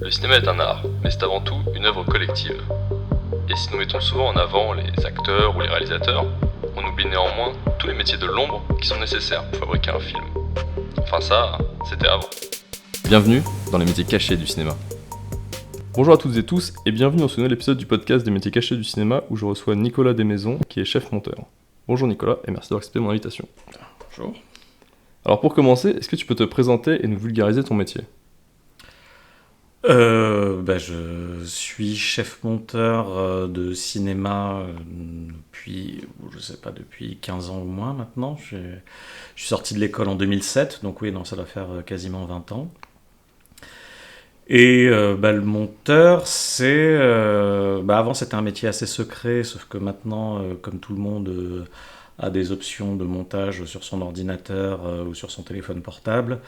Le cinéma est un art, mais c'est avant tout une œuvre collective. Et si nous mettons souvent en avant les acteurs ou les réalisateurs, on oublie néanmoins tous les métiers de l'ombre qui sont nécessaires pour fabriquer un film. Enfin ça, c'était avant. Bienvenue dans les métiers cachés du cinéma. Bonjour à toutes et tous et bienvenue dans ce nouvel épisode du podcast des métiers cachés du cinéma où je reçois Nicolas Desmaisons qui est chef monteur. Bonjour Nicolas et merci d'avoir accepté mon invitation. Bonjour. Alors pour commencer, est-ce que tu peux te présenter et nous vulgariser ton métier ? Je suis chef monteur de cinéma depuis 15 ans ou moins maintenant. Je suis sorti de l'école en 2007, donc oui, non, ça doit faire quasiment 20 ans. Et le monteur, avant c'était un métier assez secret, sauf que maintenant, comme tout le monde a des options de montage sur son ordinateur ou sur son téléphone portable,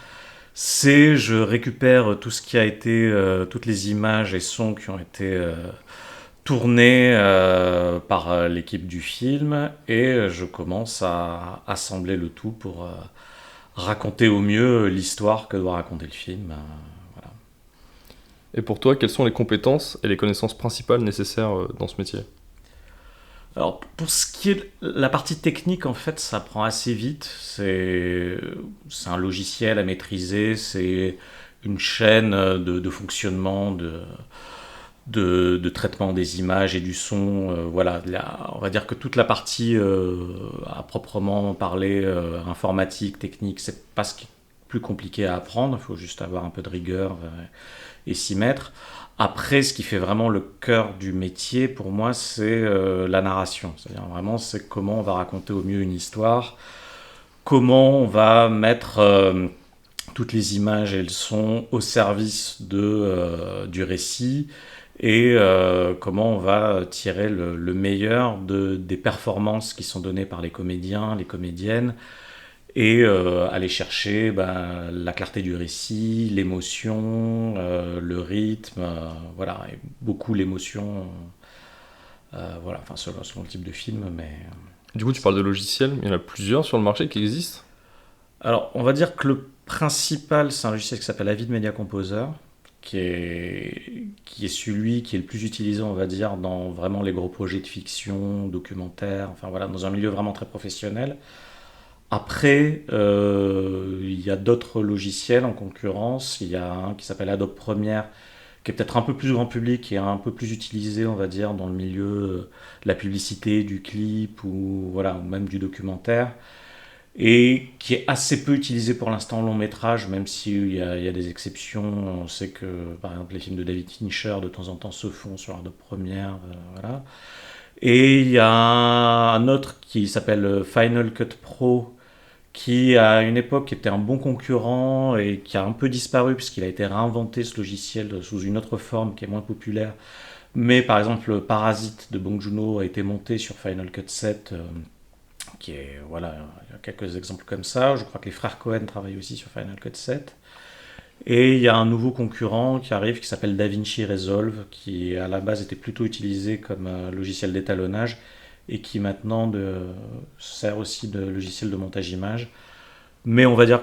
je récupère tout ce qui a été, toutes les images et sons qui ont été tournés par l'équipe du film et je commence à assembler le tout pour raconter au mieux l'histoire que doit raconter le film. Voilà. Et pour toi, quelles sont les compétences et les connaissances principales nécessaires dans ce métier ? Alors, pour ce qui est de la partie technique, en fait, ça prend assez vite. C'est un logiciel à maîtriser, c'est une chaîne de fonctionnement, de traitement des images et du son. On va dire que toute la partie à proprement parler informatique, technique, c'est pas ce qui est plus compliqué à apprendre. Il faut juste avoir un peu de rigueur et s'y mettre. Après, ce qui fait vraiment le cœur du métier, pour moi, c'est la narration. C'est-à-dire vraiment, c'est comment on va raconter au mieux une histoire, comment on va mettre toutes les images et le son au service du récit, et comment on va tirer le meilleur des performances qui sont données par les comédiens, les comédiennes, et aller chercher la clarté du récit, l'émotion, le rythme, et beaucoup l'émotion, selon le type de film. Mais Du coup, tu parles de logiciels, mais il y en a plusieurs sur le marché qui existent ? alors, on va dire que le principal, c'est un logiciel qui s'appelle Avid Media Composer, qui est celui qui est le plus utilisé, on va dire, dans vraiment les gros projets de fiction, documentaires, dans un milieu vraiment très professionnel. Après, il y a d'autres logiciels en concurrence. Il y a un qui s'appelle Adobe Premiere, qui est peut-être un peu plus grand public et un peu plus utilisé, on va dire, dans le milieu de la publicité, du clip ou même du documentaire, et qui est assez peu utilisé pour l'instant en long métrage, même s'il y a des exceptions. On sait que, par exemple, les films de David Fincher, de temps en temps, se font sur Adobe Premiere. Et il y a un autre qui s'appelle Final Cut Pro, qui à une époque était un bon concurrent et qui a un peu disparu puisqu'il a été réinventé, ce logiciel, sous une autre forme qui est moins populaire. Mais par exemple, le Parasite de Bong Joon-ho a été monté sur Final Cut 7, il y a quelques exemples comme ça. Je crois que les frères Cohen travaillent aussi sur Final Cut 7. Et il y a un nouveau concurrent qui arrive qui s'appelle DaVinci Resolve, qui à la base était plutôt utilisé comme logiciel d'étalonnage et qui maintenant sert aussi de logiciel de montage image. Mais on va dire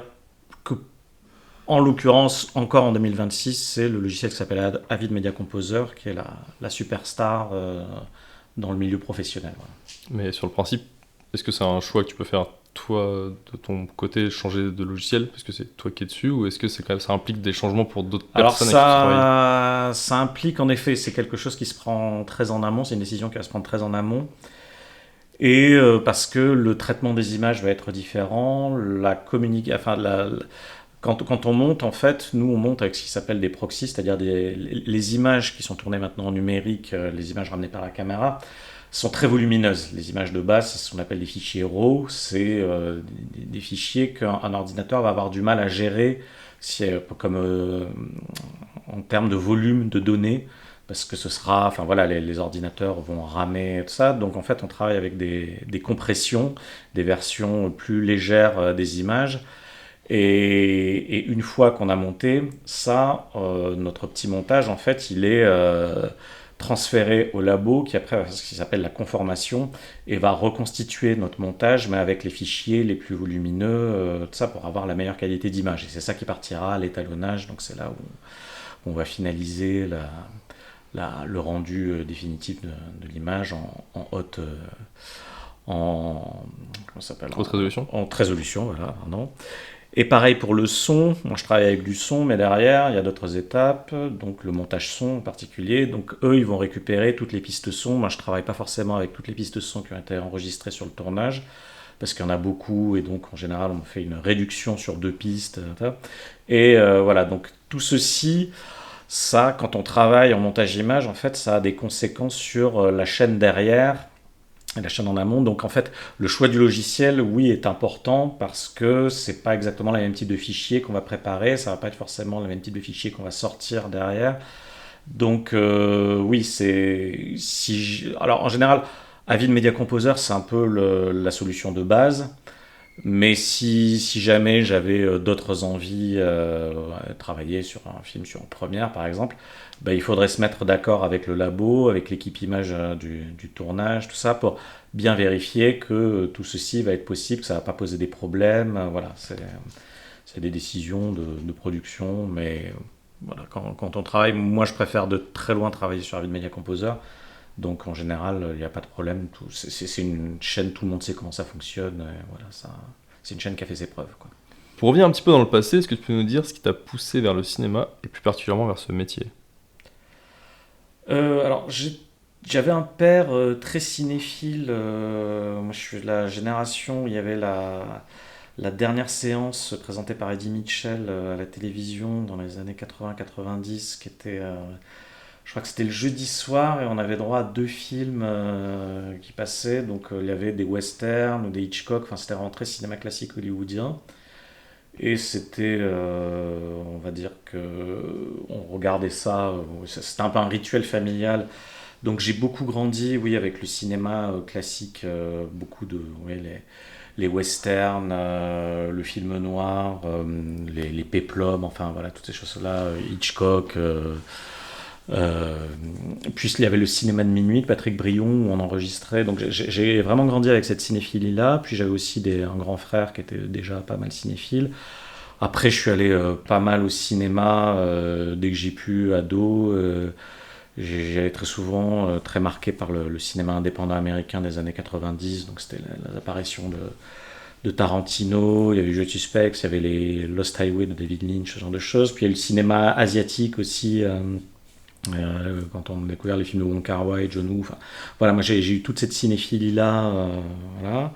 que, en l'occurrence, encore en 2026, c'est le logiciel qui s'appelle Avid Media Composer, qui est la superstar dans le milieu professionnel. Voilà. Mais sur le principe, est-ce que c'est un choix que tu peux faire toi, de ton côté, changer de logiciel parce que c'est toi qui es dessus, ou est-ce que ça implique des changements pour d'autres personnes avec qui tu travailles ? Ça implique, en effet, c'est quelque chose qui se prend très en amont, c'est une décision qui va se prendre très en amont. Et parce que le traitement des images va être différent, quand on monte, en fait, nous on monte avec ce qui s'appelle des proxys, c'est-à-dire les images qui sont tournées maintenant en numérique, les images ramenées par la caméra, sont très volumineuses. Les images de base, c'est ce qu'on appelle des fichiers RAW, c'est des fichiers qu'un ordinateur va avoir du mal à gérer en termes de volume de données, parce que les ordinateurs vont ramer tout ça. Donc en fait, on travaille avec des compressions, des versions plus légères des images. Et une fois qu'on a monté ça, notre petit montage, en fait, il est transféré au labo qui après va faire ce qui s'appelle la conformation et va reconstituer notre montage, mais avec les fichiers les plus volumineux, tout ça pour avoir la meilleure qualité d'image. Et c'est ça qui partira à l'étalonnage. Donc c'est là on va finaliser le rendu définitif de l'image en haute... comment ça s'appelle ? Haute résolution. En haute résolution, voilà, pardon. Et pareil pour le son, moi je travaille avec du son, mais derrière il y a d'autres étapes, donc le montage son en particulier. Donc eux ils vont récupérer toutes les pistes son. Moi je travaille pas forcément avec toutes les pistes son qui ont été enregistrées sur le tournage, parce qu'il y en a beaucoup, et donc en général on fait une réduction sur 2 pistes. Et voilà, donc tout ceci, ça, quand on travaille en montage image, en fait ça a des conséquences sur la chaîne derrière, la chaîne en amont. Donc en fait, le choix du logiciel, oui, est important parce que c'est pas exactement le même type de fichier qu'on va préparer, ça va pas être forcément le même type de fichier qu'on va sortir derrière. Donc oui, alors en général, Avid Media Composer, c'est un peu la solution de base. Mais si jamais j'avais d'autres envies, travailler sur un film sur Premiere par exemple, il faudrait se mettre d'accord avec le labo, avec l'équipe image du tournage, tout ça, pour bien vérifier que tout ceci va être possible, que ça ne va pas poser des problèmes. Voilà, c'est des décisions de production, mais voilà, quand on travaille, moi je préfère de très loin travailler sur Avid Media Composer. Donc en général, il n'y a pas de problème. C'est une chaîne, tout le monde sait comment ça fonctionne. Voilà, c'est une chaîne qui a fait ses preuves, quoi. Pour revenir un petit peu dans le passé, est-ce que tu peux nous dire ce qui t'a poussé vers le cinéma et plus particulièrement vers ce métier ? Alors j'avais un père très cinéphile. Moi je suis de la génération où il y avait la dernière séance présentée par Eddie Mitchell à la télévision dans les années 80-90, qui était... je crois que c'était le jeudi soir et on avait droit à 2 films qui passaient. Donc il y avait des westerns ou des Hitchcock, enfin c'était rentré cinéma classique hollywoodien. Et c'était, on va dire que on regardait ça, c'était un peu un rituel familial. Donc j'ai beaucoup grandi, oui, avec le cinéma classique, beaucoup de, ouais, les westerns, le film noir, les péplums, enfin voilà, toutes ces choses-là, Hitchcock. Puis il y avait le cinéma de minuit de Patrick Brion où on enregistrait. Donc j'ai vraiment grandi avec cette cinéphilie-là. Puis j'avais aussi un grand frère qui était déjà pas mal cinéphile. Après, je suis allé pas mal au cinéma dès que j'ai pu, ado. J'allais très souvent, très marqué par le cinéma indépendant américain des années 90. Donc c'était l'apparition de Tarantino, il y avait Usual Suspects, il y avait les Lost Highway de David Lynch, ce genre de choses. Puis il y a eu le cinéma asiatique aussi. Quand on a découvert les films de Wong Kar-wai, John Woo, voilà, moi j'ai eu toute cette cinéphilie là, voilà.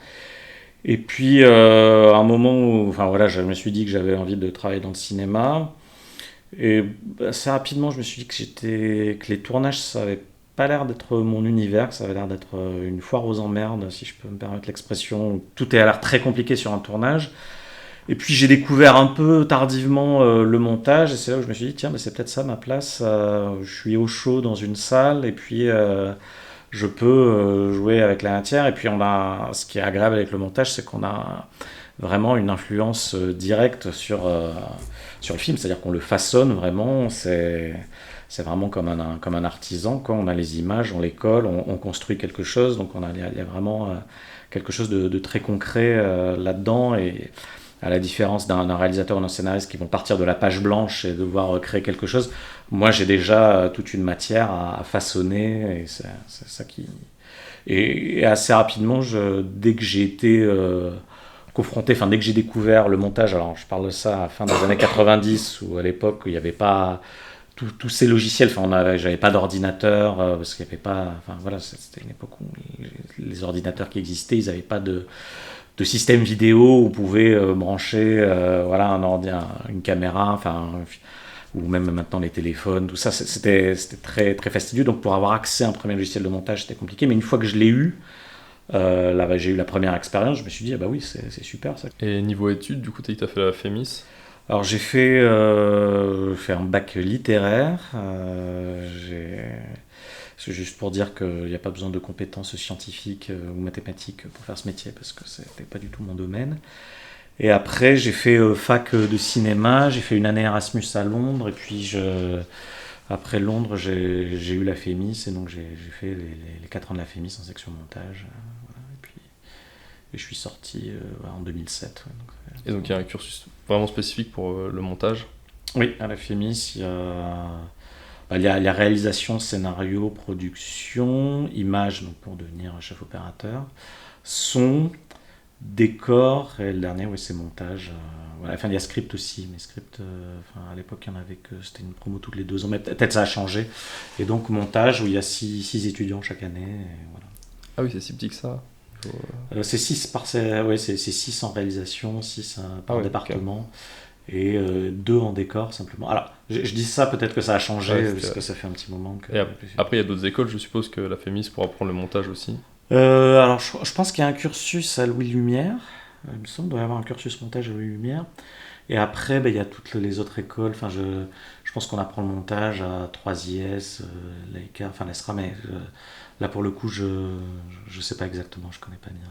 Et puis à un moment où, enfin voilà, je me suis dit que j'avais envie de travailler dans le cinéma, et assez rapidement je me suis dit que les tournages ça avait pas l'air d'être mon univers, que ça avait l'air d'être une foire aux emmerdes, si je peux me permettre l'expression. Tout est à l'air très compliqué sur un tournage. Et puis j'ai découvert un peu tardivement le montage, et c'est là où je me suis dit, tiens, c'est peut-être ça ma place. Je suis au chaud dans une salle, et puis je peux jouer avec la matière. Et puis ce qui est agréable avec le montage, c'est qu'on a vraiment une influence directe sur le film, c'est-à-dire qu'on le façonne vraiment. C'est vraiment comme un artisan, quoi. On a les images, on les colle, on construit quelque chose, donc il y a vraiment quelque chose de très concret là-dedans. Et à la différence d'un réalisateur ou d'un scénariste qui vont partir de la page blanche et devoir créer quelque chose, moi j'ai déjà toute une matière à façonner, et c'est ça qui... Et assez rapidement, dès que j'ai été confronté, enfin dès que j'ai découvert le montage, alors je parle de ça à la fin des années 90, où à l'époque il n'y avait pas tous ces logiciels, enfin j'avais pas d'ordinateur, parce qu'il n'y avait pas... Enfin voilà, c'était une époque où les ordinateurs qui existaient, ils n'avaient pas de système vidéo où vous pouvez brancher voilà, une caméra, enfin, ou même maintenant les téléphones, tout ça, c'était très, très fastidieux. Donc pour avoir accès à un premier logiciel de montage, c'était compliqué. Mais une fois que je l'ai eu, là, j'ai eu la première expérience, je me suis dit, ah bah oui, c'est super ça. Et niveau études, du coup, tu as fait la FEMIS ? Alors j'ai fait un bac littéraire. C'est juste pour dire qu'il n'y a pas besoin de compétences scientifiques ou mathématiques pour faire ce métier, parce que c'était pas du tout mon domaine. Et après, j'ai fait fac de cinéma, j'ai fait une année Erasmus à Londres, et puis après Londres, j'ai eu la FEMIS, et donc j'ai fait les 4 ans de la FEMIS en section montage. Voilà, et je suis sorti en 2007. Ouais, et donc il y a un cursus vraiment spécifique pour le montage ? Oui, à la FEMIS, il y a réalisation, scénario, production, image donc pour devenir chef opérateur, son, décor, et le dernier, oui, c'est montage. Voilà. Enfin, il y a script aussi, mais script, à l'époque, il y en avait que c'était une promo toutes les 2 ans, mais peut-être ça a changé. Et donc, montage, où il y a 6 étudiants chaque année. Et voilà. Ah oui, c'est si petit que ça. C'est 6 ouais, c'est 6 en réalisation, 6 par ouais, département, et 2 en décor, simplement. Alors, je dis ça, peut-être que ça a changé, Ouais, parce que ça fait un petit moment que... Et après, il y a d'autres écoles, je suppose que la FEMIS pour apprendre le montage aussi. Alors, je pense qu'il y a un cursus à Louis Lumière. Il me semble qu'il doit y avoir un cursus montage à Louis Lumière. Et après, il y a toutes les autres écoles. Enfin, je pense qu'on apprend le montage à 3IS, l'EICA, enfin l'ESRA, mais là, pour le coup, je ne sais pas exactement, je connais pas bien.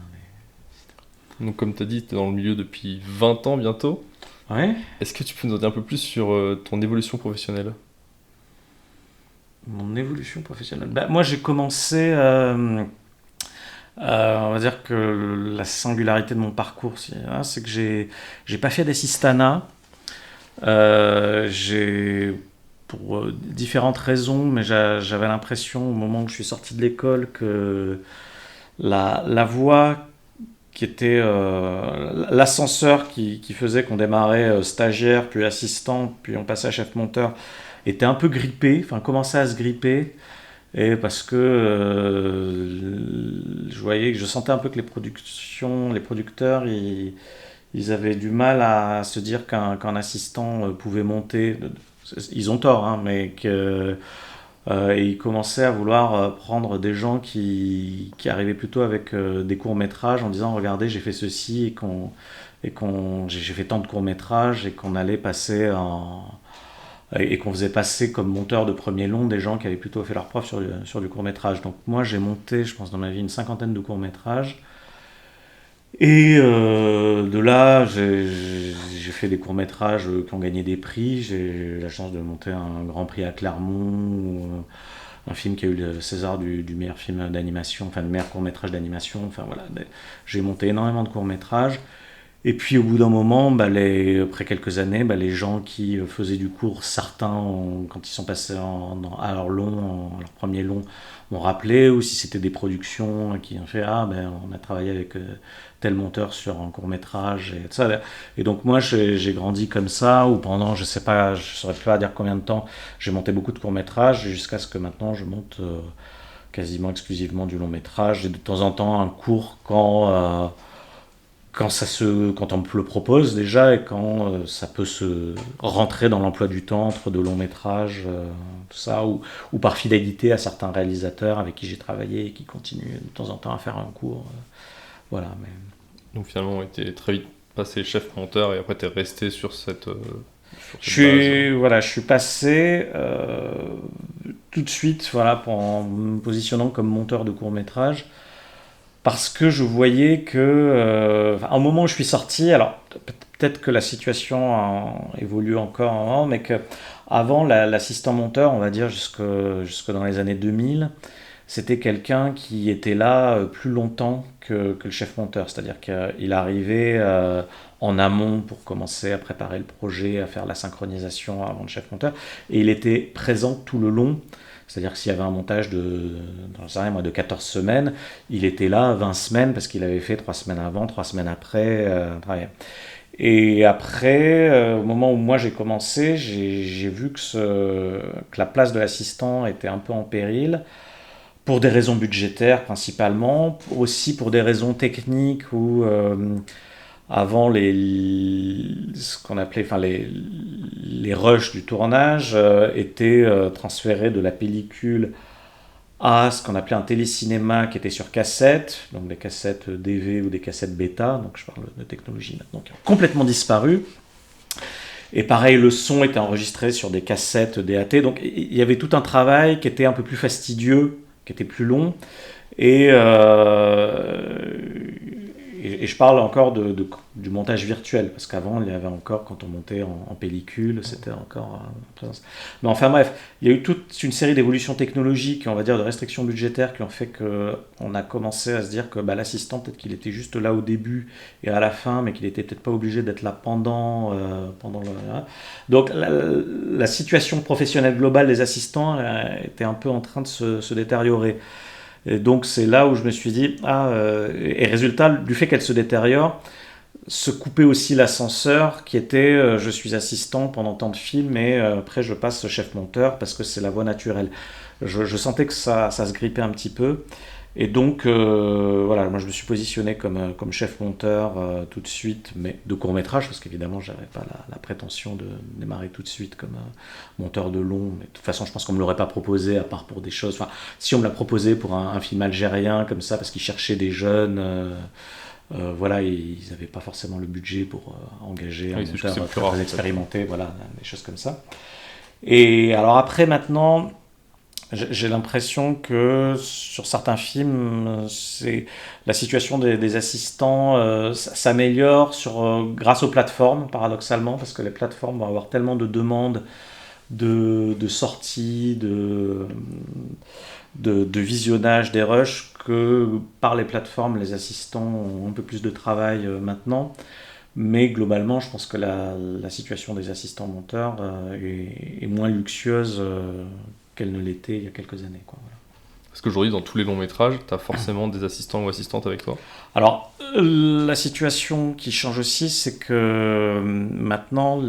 Donc, comme tu as dit, tu es dans le milieu depuis 20 ans bientôt. Ouais. Est-ce que tu peux nous en dire un peu plus sur ton évolution professionnelle? Mon évolution professionnelle. Moi, j'ai commencé... on va dire que la singularité de mon parcours, c'est que j'ai pas fait d'assistanat. Pour différentes raisons, mais j'avais l'impression au moment où je suis sorti de l'école que la voie qui était l'ascenseur qui faisait qu'on démarrait stagiaire, puis assistant, puis on passait à chef monteur, était un peu grippé, enfin commençait à se gripper. Et parce que je sentais un peu que les producteurs, ils avaient du mal à se dire qu'un assistant pouvait monter. Ils ont tort, hein, mais ils commençaient à vouloir prendre des gens qui arrivaient plutôt avec des courts-métrages en disant regardez, j'ai fait ceci j'ai fait tant de courts-métrages et qu'on allait passer et qu'on faisait passer comme monteur de premier long des gens qui avaient plutôt fait leur preuve sur du court-métrage. Donc moi j'ai monté, je pense dans ma vie, une cinquantaine de courts-métrages. Et de là, j'ai fait des courts-métrages qui ont gagné des prix. J'ai eu la chance de monter un grand prix à Clermont, un film qui a eu le César du meilleur film d'animation, enfin le meilleur court-métrage d'animation. Enfin voilà, j'ai monté énormément de courts-métrages. Et puis au bout d'un moment, après quelques années, les gens qui faisaient du court, certains, quand ils sont passés à leur premier long, m'ont rappelé, ou si c'était des productions qui ont fait on a travaillé avec tel monteur sur un court métrage et tout ça. Et donc moi j'ai grandi comme ça, ou pendant je sais pas, je saurais pas dire combien de temps, j'ai monté beaucoup de courts métrages jusqu'à ce que maintenant je monte quasiment exclusivement du long métrage et de temps en temps un court quand on me le propose déjà et quand ça peut se rentrer dans l'emploi du temps entre de longs métrages, tout ça, ou par fidélité à certains réalisateurs avec qui j'ai travaillé et qui continuent de temps en temps à faire un cours. Voilà. Mais... Donc finalement, tu es très vite passé chef monteur et après tu es resté sur cette base. Je suis passé tout de suite en me positionnant comme monteur de court-métrage. Parce que je voyais que, au moment où je suis sorti, alors peut-être que la situation évolue encore, mais qu'avant, l'assistant monteur, on va dire jusque dans les années 2000, c'était quelqu'un qui était là plus longtemps que le chef monteur. C'est-à-dire qu'il arrivait en amont pour commencer à préparer le projet, à faire la synchronisation avant le chef monteur, et il était présent tout le long. C'est-à-dire que s'il y avait un montage de 14 semaines, il était là 20 semaines parce qu'il avait fait 3 semaines avant, 3 semaines après. Et après, au moment où moi j'ai commencé, j'ai vu que la place de l'assistant était un peu en péril, pour des raisons budgétaires principalement, aussi pour des raisons techniques où... avant ce qu'on appelait les rushs du tournage étaient transférés de la pellicule à ce qu'on appelait un télécinéma qui était sur cassette, donc des cassettes DV ou des cassettes bêta, donc je parle de technologie donc complètement disparu. Et pareil, le son était enregistré sur des cassettes DAT, donc il y avait tout un travail qui était un peu plus fastidieux, qui était plus long, et et je parle encore du montage virtuel, parce qu'avant, il y avait encore, quand on montait en pellicule, c'était encore en présence. Mais enfin bref, il y a eu toute une série d'évolutions technologiques, on va dire de restrictions budgétaires, qui ont fait qu'on a commencé à se dire que l'assistant, peut-être qu'il était juste là au début et à la fin, mais qu'il était peut-être pas obligé d'être là pendant le... Donc la situation professionnelle globale des assistants était un peu en train de se détériorer. Et donc c'est là où je me suis dit, et résultat, du fait qu'elle se détériore, se couper aussi l'ascenseur qui était je suis assistant pendant tant de films et après je passe chef monteur parce que c'est la voie naturelle. Je sentais que ça se grippait un petit peu. Et donc, voilà, moi je me suis positionné comme chef monteur tout de suite, mais de court-métrage, parce qu'évidemment, je n'avais pas la prétention de démarrer tout de suite comme monteur de long. Mais de toute façon, je pense qu'on ne me l'aurait pas proposé, à part pour des choses. Enfin, si on me l'a proposé pour un film algérien, comme ça, parce qu'ils cherchaient des jeunes, voilà, ils n'avaient pas forcément le budget pour engager un monteur très expérimenté, voilà, des choses comme ça. Et alors après, maintenant. J'ai l'impression que sur certains films, la situation des assistants s'améliore grâce aux plateformes, paradoxalement, parce que les plateformes vont avoir tellement de demandes de sorties, de visionnage des rushs, que par les plateformes, les assistants ont un peu plus de travail maintenant. Mais globalement, je pense que la situation des assistants monteurs est moins luxueuse qu'elle ne l'était il y a quelques années. Voilà. Parce qu'aujourd'hui, dans tous les longs métrages, tu as forcément des assistants ou assistantes avec toi. Alors, la situation qui change aussi, c'est que maintenant,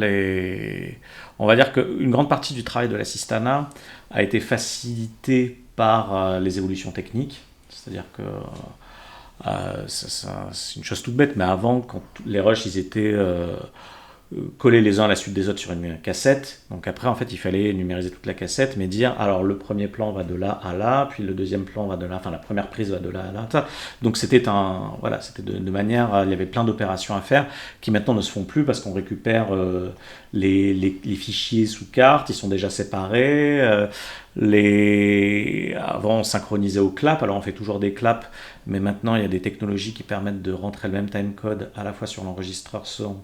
on va dire qu'une grande partie du travail de l'assistanat a été facilitée par les évolutions techniques. C'est-à-dire que c'est une chose toute bête, mais avant, quand les rushs ils étaient collés les uns à la suite des autres sur une cassette, donc après en fait il fallait numériser toute la cassette, mais dire alors le premier plan va de là à là, puis le deuxième plan va de là, enfin la première prise va de là à là, ça. Donc c'était c'était de manière, il y avait plein d'opérations à faire qui maintenant ne se font plus parce qu'on récupère les fichiers sous carte, ils sont déjà séparés. Avant on synchronisait au clap, alors on fait toujours des claps, mais maintenant il y a des technologies qui permettent de rentrer le même timecode à la fois sur l'enregistreur son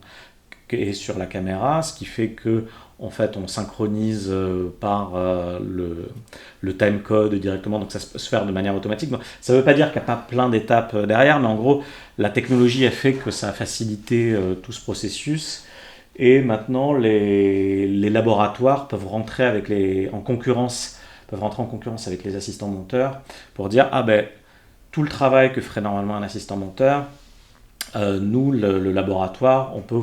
et sur la caméra, ce qui fait que en fait on synchronise par le timecode directement, donc ça peut se faire de manière automatique. Donc, ça ne veut pas dire qu'il n'y a pas plein d'étapes derrière, mais en gros la technologie a fait que ça a facilité tout ce processus. Et maintenant, les laboratoires peuvent rentrer en concurrence avec les assistants monteurs pour dire tout le travail que ferait normalement un assistant monteur, nous, le laboratoire, on peut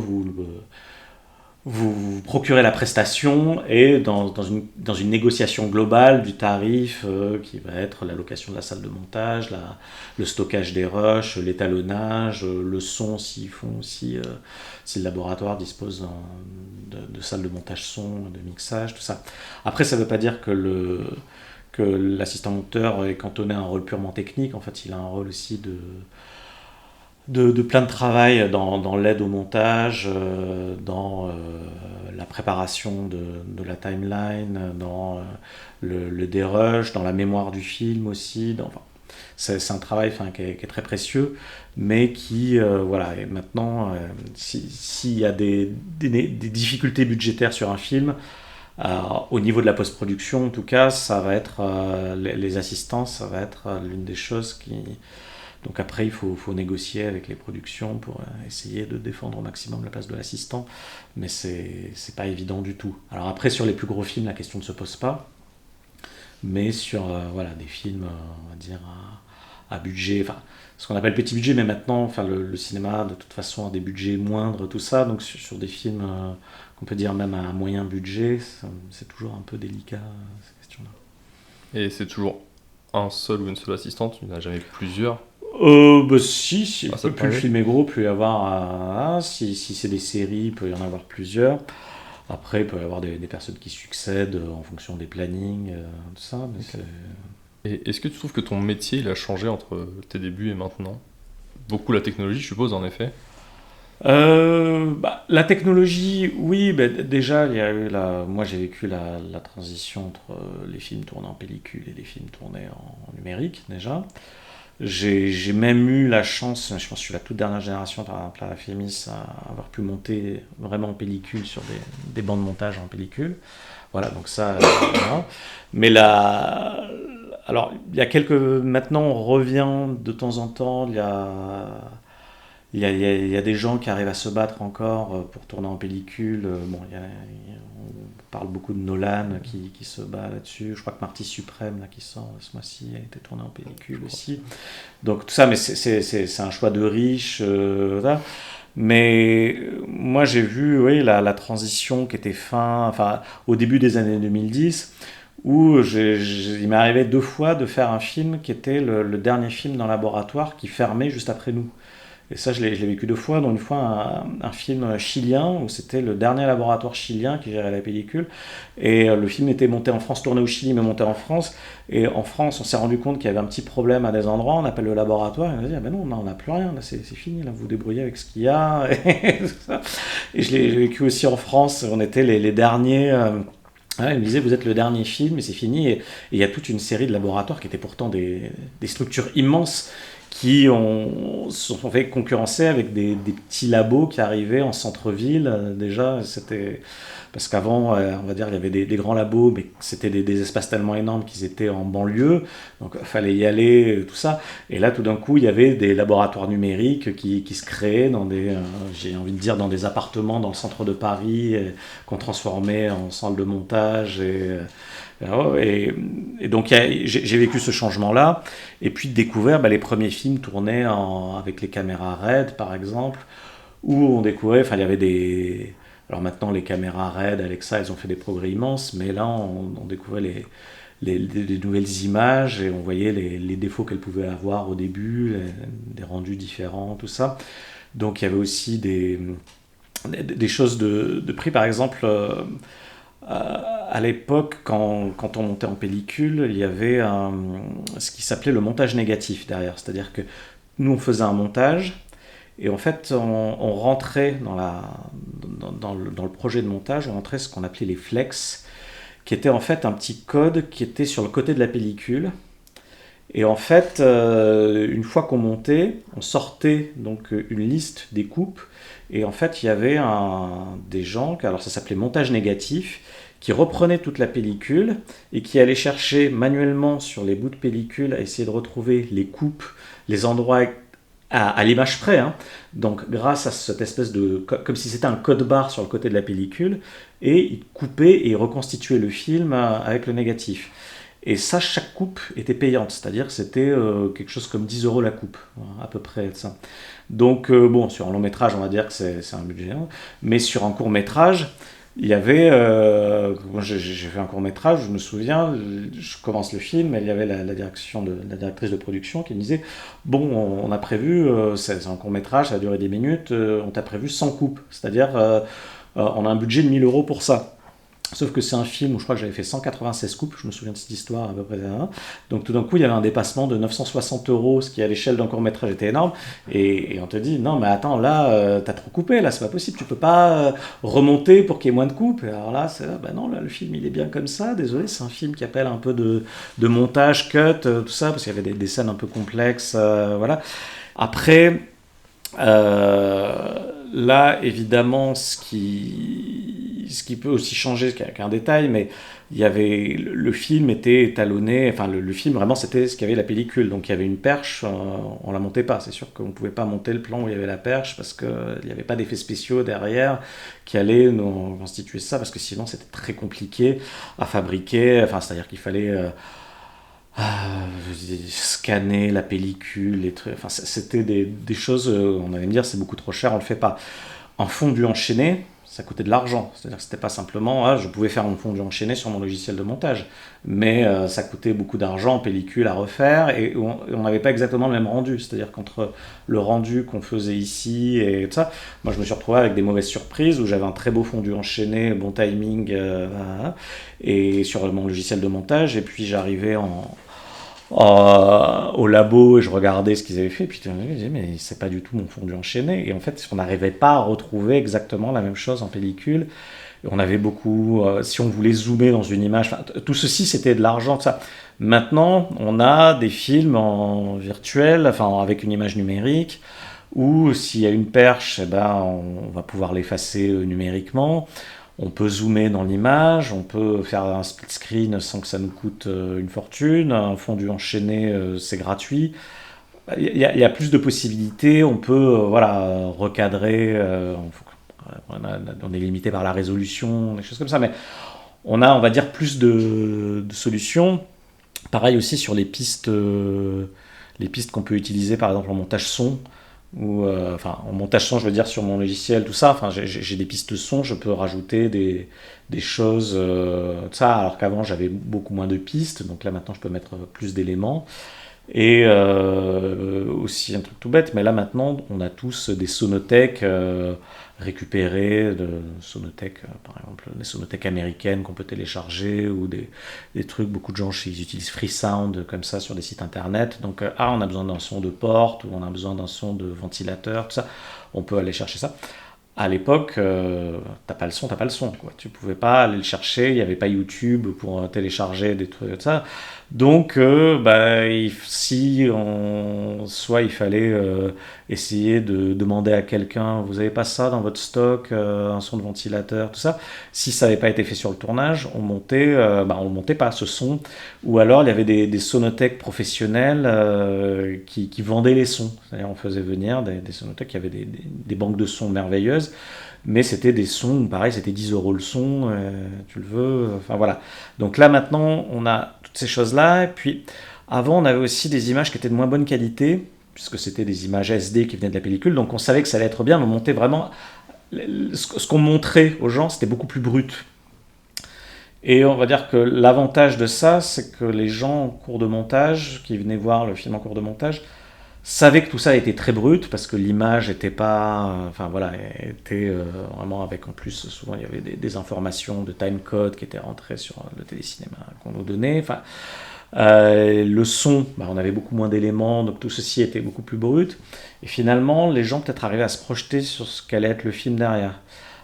vous procurer la prestation et dans une négociation globale du tarif qui va être la location de la salle de montage, le stockage des rushs, l'étalonnage, le son s'ils font aussi, si le laboratoire dispose de salles de montage son, de mixage, tout ça. Après, ça ne veut pas dire que l'assistant monteur est cantonné à un rôle purement technique. En fait, il a un rôle aussi de plein de travail dans l'aide au montage, dans la préparation de la timeline, dans le dérush, dans la mémoire du film aussi. C'est un travail qui est très précieux, mais qui, et maintenant, s'il y a des difficultés budgétaires sur un film, au niveau de la post-production, en tout cas, ça va être les assistants, ça va être l'une des choses qui... Donc après, il faut négocier avec les productions pour essayer de défendre au maximum la place de l'assistant, mais c'est pas évident du tout. Alors après, sur les plus gros films, la question ne se pose pas, mais sur des films, on va dire, à budget, ce qu'on appelle petit budget, mais maintenant, le cinéma, de toute façon, a des budgets moindres, tout ça, donc sur des films qu'on peut dire même à moyen budget, c'est toujours un peu délicat, ces questions-là. Et c'est toujours un seul ou une seule assistante, tu n'as jamais plusieurs? Si, plus le film est gros, plus il y avoir si c'est des séries, il peut y en avoir plusieurs. Après, il peut y avoir des personnes qui succèdent en fonction des plannings, tout ça. Mais okay. Et est-ce que tu trouves que ton métier il a changé entre tes débuts et maintenant? Beaucoup la technologie, je suppose, en effet. La technologie, oui, déjà, il y a eu moi j'ai vécu la transition entre les films tournés en pellicule et les films tournés en numérique, déjà. J'ai même eu la chance, je pense que je suis la toute dernière génération par exemple à la Fémis à avoir pu monter vraiment en pellicule sur des bancs de montage en pellicule. Voilà, donc ça. Voilà. Mais là, alors il y a quelques. Maintenant, on revient de temps en temps. Il y a des gens qui arrivent à se battre encore pour tourner en pellicule. Bon, on parle beaucoup de Nolan qui se bat là-dessus. Je crois que Marty Suprême, là, qui sort ce mois-ci, a été tourné en pellicule aussi. Donc tout ça, mais c'est un choix de riche. Voilà. Mais moi, j'ai vu oui, la transition qui était enfin, au début des années 2010, où il m'est arrivé 2 fois de faire un film qui était le dernier film dans le laboratoire qui fermait juste après nous. Et ça, je l'ai vécu 2 fois, dont une fois un film chilien, où c'était le dernier laboratoire chilien qui gérait la pellicule. Et le film était monté en France, tourné au Chili, mais monté en France. Et en France, on s'est rendu compte qu'il y avait un petit problème à des endroits, on appelle le laboratoire, et on a dit, ah ben non, on n'a plus rien, là, c'est fini, là, vous vous débrouillez avec ce qu'il y a. Et je l'ai vécu aussi en France, on était les derniers... il me disait, vous êtes le dernier film, et c'est fini. Et il y a toute une série de laboratoires qui étaient pourtant des structures immenses, qui se sont fait concurrencer avec des petits labos qui arrivaient en centre-ville. Déjà, c'était... Parce qu'avant, on va dire, il y avait des grands labos, mais c'était des espaces tellement énormes qu'ils étaient en banlieue. Donc, il fallait y aller, tout ça. Et là, tout d'un coup, il y avait des laboratoires numériques qui se créaient dans j'ai envie de dire, dans des appartements dans le centre de Paris, qu'on transformait en salle de montage. Et donc j'ai vécu ce changement-là, et puis découvert les premiers films tournés avec les caméras RED, par exemple, où on découvrait, il y avait des... Alors maintenant, les caméras RED, Alexa, elles ont fait des progrès immenses, mais là, on découvrait les nouvelles images, et on voyait les défauts qu'elles pouvaient avoir au début, des rendus différents, tout ça. Donc il y avait aussi des choses de prix, par exemple... à l'époque, quand on montait en pellicule, il y avait ce qui s'appelait le montage négatif derrière. C'est-à-dire que nous, on faisait un montage, et en fait, on rentrait dans le projet de montage, on rentrait ce qu'on appelait les flex, qui était en fait un petit code qui était sur le côté de la pellicule. Et en fait, une fois qu'on montait, on sortait donc une liste des coupes. Et en fait, il y avait des gens, alors ça s'appelait montage négatif, qui reprenaient toute la pellicule et qui allaient chercher manuellement sur les bouts de pellicule à essayer de retrouver les coupes, les endroits à l'image près. Hein. Donc grâce à cette espèce de... comme si c'était un code barre sur le côté de la pellicule, et ils coupaient et ils reconstituaient le film avec le négatif. Et ça, chaque coupe était payante, c'est-à-dire que c'était quelque chose comme 10 € la coupe, à peu près ça. Donc bon, sur un long métrage, on va dire que c'est un budget, hein, mais sur un court métrage, il y avait... moi j'ai fait un court métrage, je me souviens, je commence le film, et il y avait la directrice de production qui me disait, bon, on a prévu, c'est un court métrage, ça va durer 10 minutes, on t'a prévu 100 coupes, c'est-à-dire on a un budget de 1000 € pour ça. Sauf que c'est un film où je crois que j'avais fait 196 coupes, je me souviens de cette histoire à peu près. Donc tout d'un coup, il y avait un dépassement de 960 €, ce qui à l'échelle d'un court-métrage était énorme. Et on te dit, non mais attends, là, t'as trop coupé, là, c'est pas possible, tu peux pas remonter pour qu'il y ait moins de coupes. Et alors là, non, là, le film, il est bien comme ça, désolé, c'est un film qui appelle un peu de montage, cut, tout ça, parce qu'il y avait des scènes un peu complexes, voilà. Après... là, évidemment, ce qui peut aussi changer, qu'un détail, mais il y avait le film était étalonné, enfin le film vraiment c'était ce qu'il y avait la pellicule, donc il y avait une perche, on la montait pas, c'est sûr qu'on ne pouvait pas monter le plan où il y avait la perche parce qu'il n'y avait pas d'effets spéciaux derrière qui allaient nous constituer ça, parce que sinon c'était très compliqué à fabriquer, enfin c'est-à-dire qu'il fallait... scanner la pellicule, les trucs, enfin c'était des choses, on allait me dire c'est beaucoup trop cher, on le fait pas. En fondu enchaîné, ça coûtait de l'argent, c'est-à-dire que c'était pas simplement, je pouvais faire un fondu enchaîné sur mon logiciel de montage, mais ça coûtait beaucoup d'argent en pellicule à refaire, et on n'avait pas exactement le même rendu, c'est-à-dire qu'entre le rendu qu'on faisait ici et tout ça, moi je me suis retrouvé avec des mauvaises surprises où j'avais un très beau fondu enchaîné, bon timing, et sur mon logiciel de montage, et puis j'arrivais au labo et je regardais ce qu'ils avaient fait, et puis je me disais mais c'est pas du tout mon fondu enchaîné, et en fait on n'arrivait pas à retrouver exactement la même chose en pellicule. Et on avait beaucoup, si on voulait zoomer dans une image, tout ceci c'était de l'argent, tout ça. Maintenant, on a des films en virtuel, enfin avec une image numérique, où s'il y a une perche, eh ben, on va pouvoir l'effacer numériquement. On peut zoomer dans l'image, on peut faire un split screen sans que ça nous coûte une fortune. Un fondu enchaîné, c'est gratuit. Il y a plus de possibilités. On peut voilà, recadrer. On est limité par la résolution, des choses comme ça. Mais on a, on va dire, plus de solutions. Pareil aussi sur les pistes qu'on peut utiliser, par exemple en montage son. Ou enfin en montage son, je veux dire sur mon logiciel, tout ça. Enfin, j'ai des pistes son, je peux rajouter des choses, ça. Alors qu'avant j'avais beaucoup moins de pistes, donc là maintenant je peux mettre plus d'éléments. Et aussi un truc tout bête, mais là maintenant on a tous des sonothèques récupérées, de sonothèques, par exemple des sonothèques américaines qu'on peut télécharger, ou des trucs, beaucoup de gens ils utilisent Freesound comme ça sur des sites internet. Donc on a besoin d'un son de porte, ou on a besoin d'un son de ventilateur, tout ça, on peut aller chercher ça. À l'époque, t'as pas le son, t'as pas le son, quoi. Tu pouvais pas aller le chercher, il n'y avait pas YouTube pour télécharger des trucs comme ça. Donc, soit il fallait essayer de demander à quelqu'un, vous avez pas ça dans votre stock, un son de ventilateur, tout ça. Si ça n'avait pas été fait sur le tournage, on montait pas ce son. Ou alors il y avait des sonothèques professionnelles qui vendaient les sons. C'est-à-dire on faisait venir des sonothèques qui avaient des banques de sons merveilleuses, mais c'était des sons, pareil, c'était 10 euros le son, tu le veux, enfin voilà. Donc là maintenant, on a toutes ces choses-là, et puis avant on avait aussi des images qui étaient de moins bonne qualité, puisque c'était des images SD qui venaient de la pellicule, donc on savait que ça allait être bien, mais on montait vraiment... Ce qu'on montrait aux gens, c'était beaucoup plus brut. Et on va dire que l'avantage de ça, c'est que les gens en cours de montage, qui venaient voir le film en cours de montage, savaient que tout ça était très brut, parce que l'image était pas, enfin voilà, était vraiment avec, en plus souvent il y avait des informations de timecode qui étaient rentrées sur le télécinéma qu'on nous donnait. Enfin, le son, on avait beaucoup moins d'éléments, donc tout ceci était beaucoup plus brut. Et finalement, les gens peut-être arrivaient à se projeter sur ce qu'allait être le film derrière.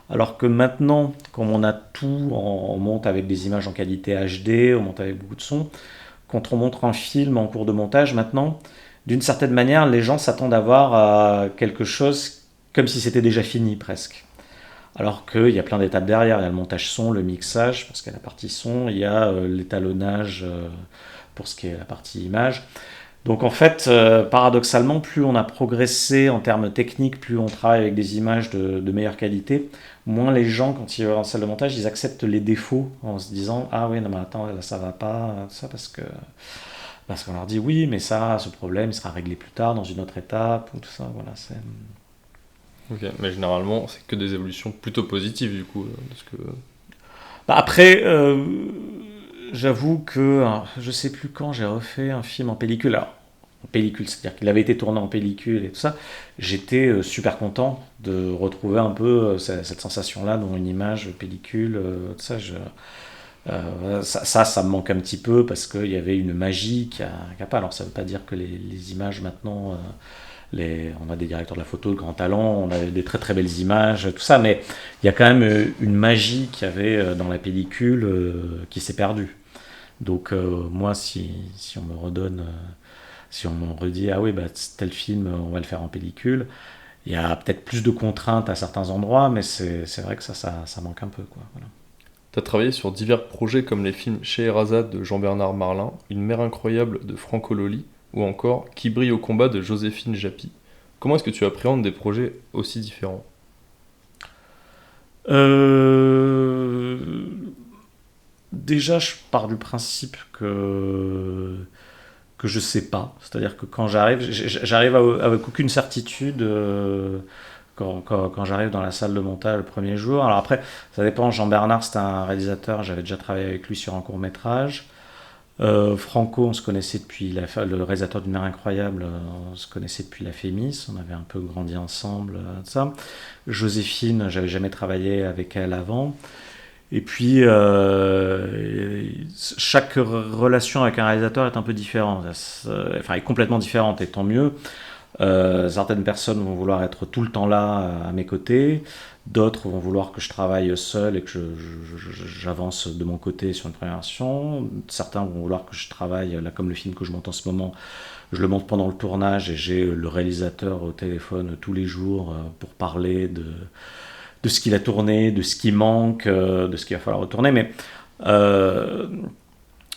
Alors que maintenant, comme on a tout, on monte avec des images en qualité HD, on monte avec beaucoup de sons. Quand on montre un film en cours de montage, maintenant, d'une certaine manière, les gens s'attendent à voir quelque chose comme si c'était déjà fini presque. Alors qu'il y a plein d'étapes derrière. Il y a le montage son, le mixage, parce qu'il y a la partie son, il y a l'étalonnage pour ce qui est la partie image. Donc en fait, paradoxalement, plus on a progressé en termes techniques, plus on travaille avec des images de meilleure qualité, moins les gens, quand ils vont en salle de montage, ils acceptent les défauts en se disant « Ah oui, non mais attends, là, ça va pas, ça parce qu'on leur dit oui, mais ça, ce problème, il sera réglé plus tard, dans une autre étape, ou tout ça, voilà, c'est... » Ok, mais généralement, c'est que des évolutions plutôt positives, du coup, parce que... Après, j'avoue que je sais plus quand j'ai refait un film en pellicule. Alors, en pellicule, c'est-à-dire qu'il avait été tourné en pellicule et tout ça. J'étais super content de retrouver un peu cette sensation-là dans une image pellicule. Tout ça, ça me manque un petit peu, parce qu'il y avait une magie qui a pas. Alors, ça ne veut pas dire que les images maintenant... on a des directeurs de la photo de grand talent, on a des très très belles images, tout ça, mais il y a quand même une magie qu'il y avait dans la pellicule qui s'est perdue. Donc moi, si on me redonne, si on me redit, ah oui, tel film, on va le faire en pellicule, il y a peut-être plus de contraintes à certains endroits, mais c'est vrai que ça manque un peu, quoi. Voilà. Tu as travaillé sur divers projets comme les films Scheherazade de Jean-Bernard Marlin, Une mer incroyable de Franco Loli, ou encore Qui brille au combat de Joséphine Japy. Comment est-ce que tu appréhendes des projets aussi différents ? Déjà, je pars du principe que je sais pas. C'est-à-dire que quand j'arrive avec aucune certitude quand j'arrive dans la salle de montage le premier jour. Alors après, ça dépend. Jean-Bernard, c'était un réalisateur, j'avais déjà travaillé avec lui sur un court-métrage. Franco, on se connaissait depuis le réalisateur d'une mer incroyable, on se connaissait depuis la Fémis, on avait un peu grandi ensemble, ça. Joséphine, j'avais jamais travaillé avec elle avant. Et puis, chaque relation avec un réalisateur est un peu différente, enfin, est complètement différente, et tant mieux. Certaines personnes vont vouloir être tout le temps là à mes côtés, D'autres vont vouloir que je travaille seul et que j'avance de mon côté sur une première version. Certains vont vouloir que je travaille, là comme le film que je monte en ce moment, je le monte pendant le tournage et j'ai le réalisateur au téléphone tous les jours pour parler de ce qu'il a tourné, de ce qui manque, de ce qu'il va falloir retourner. Mais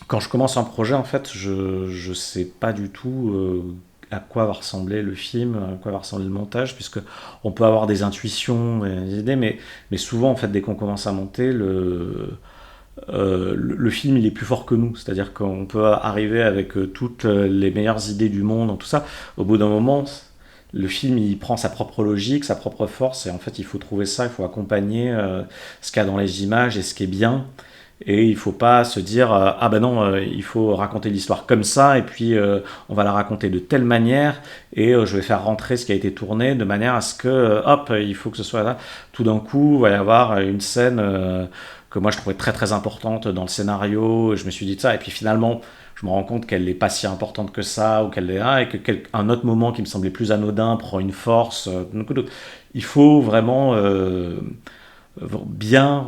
quand je commence un projet, en fait, je sais pas du tout à quoi va ressembler le film, à quoi va ressembler le montage, puisque on peut avoir des intuitions, des idées, mais souvent, en fait, dès qu'on commence à monter, le film, il est plus fort que nous. C'est-à-dire qu'on peut arriver avec toutes les meilleures idées du monde, dans tout ça. Au bout d'un moment, le film, il prend sa propre logique, sa propre force, et en fait, il faut trouver ça, il faut accompagner ce qu'il y a dans les images et ce qui est bien. Et il faut pas se dire ah ben non, il faut raconter l'histoire comme ça et puis on va la raconter de telle manière et je vais faire rentrer ce qui a été tourné de manière à ce que hop, il faut que ce soit là. Tout d'un coup, il va y avoir une scène que moi je trouvais très très importante dans le scénario. Je me suis dit de ça et puis finalement je me rends compte qu'elle n'est pas si importante que ça ou qu'elle est là et que un autre moment qui me semblait plus anodin prend une force. Donc, il faut vraiment bien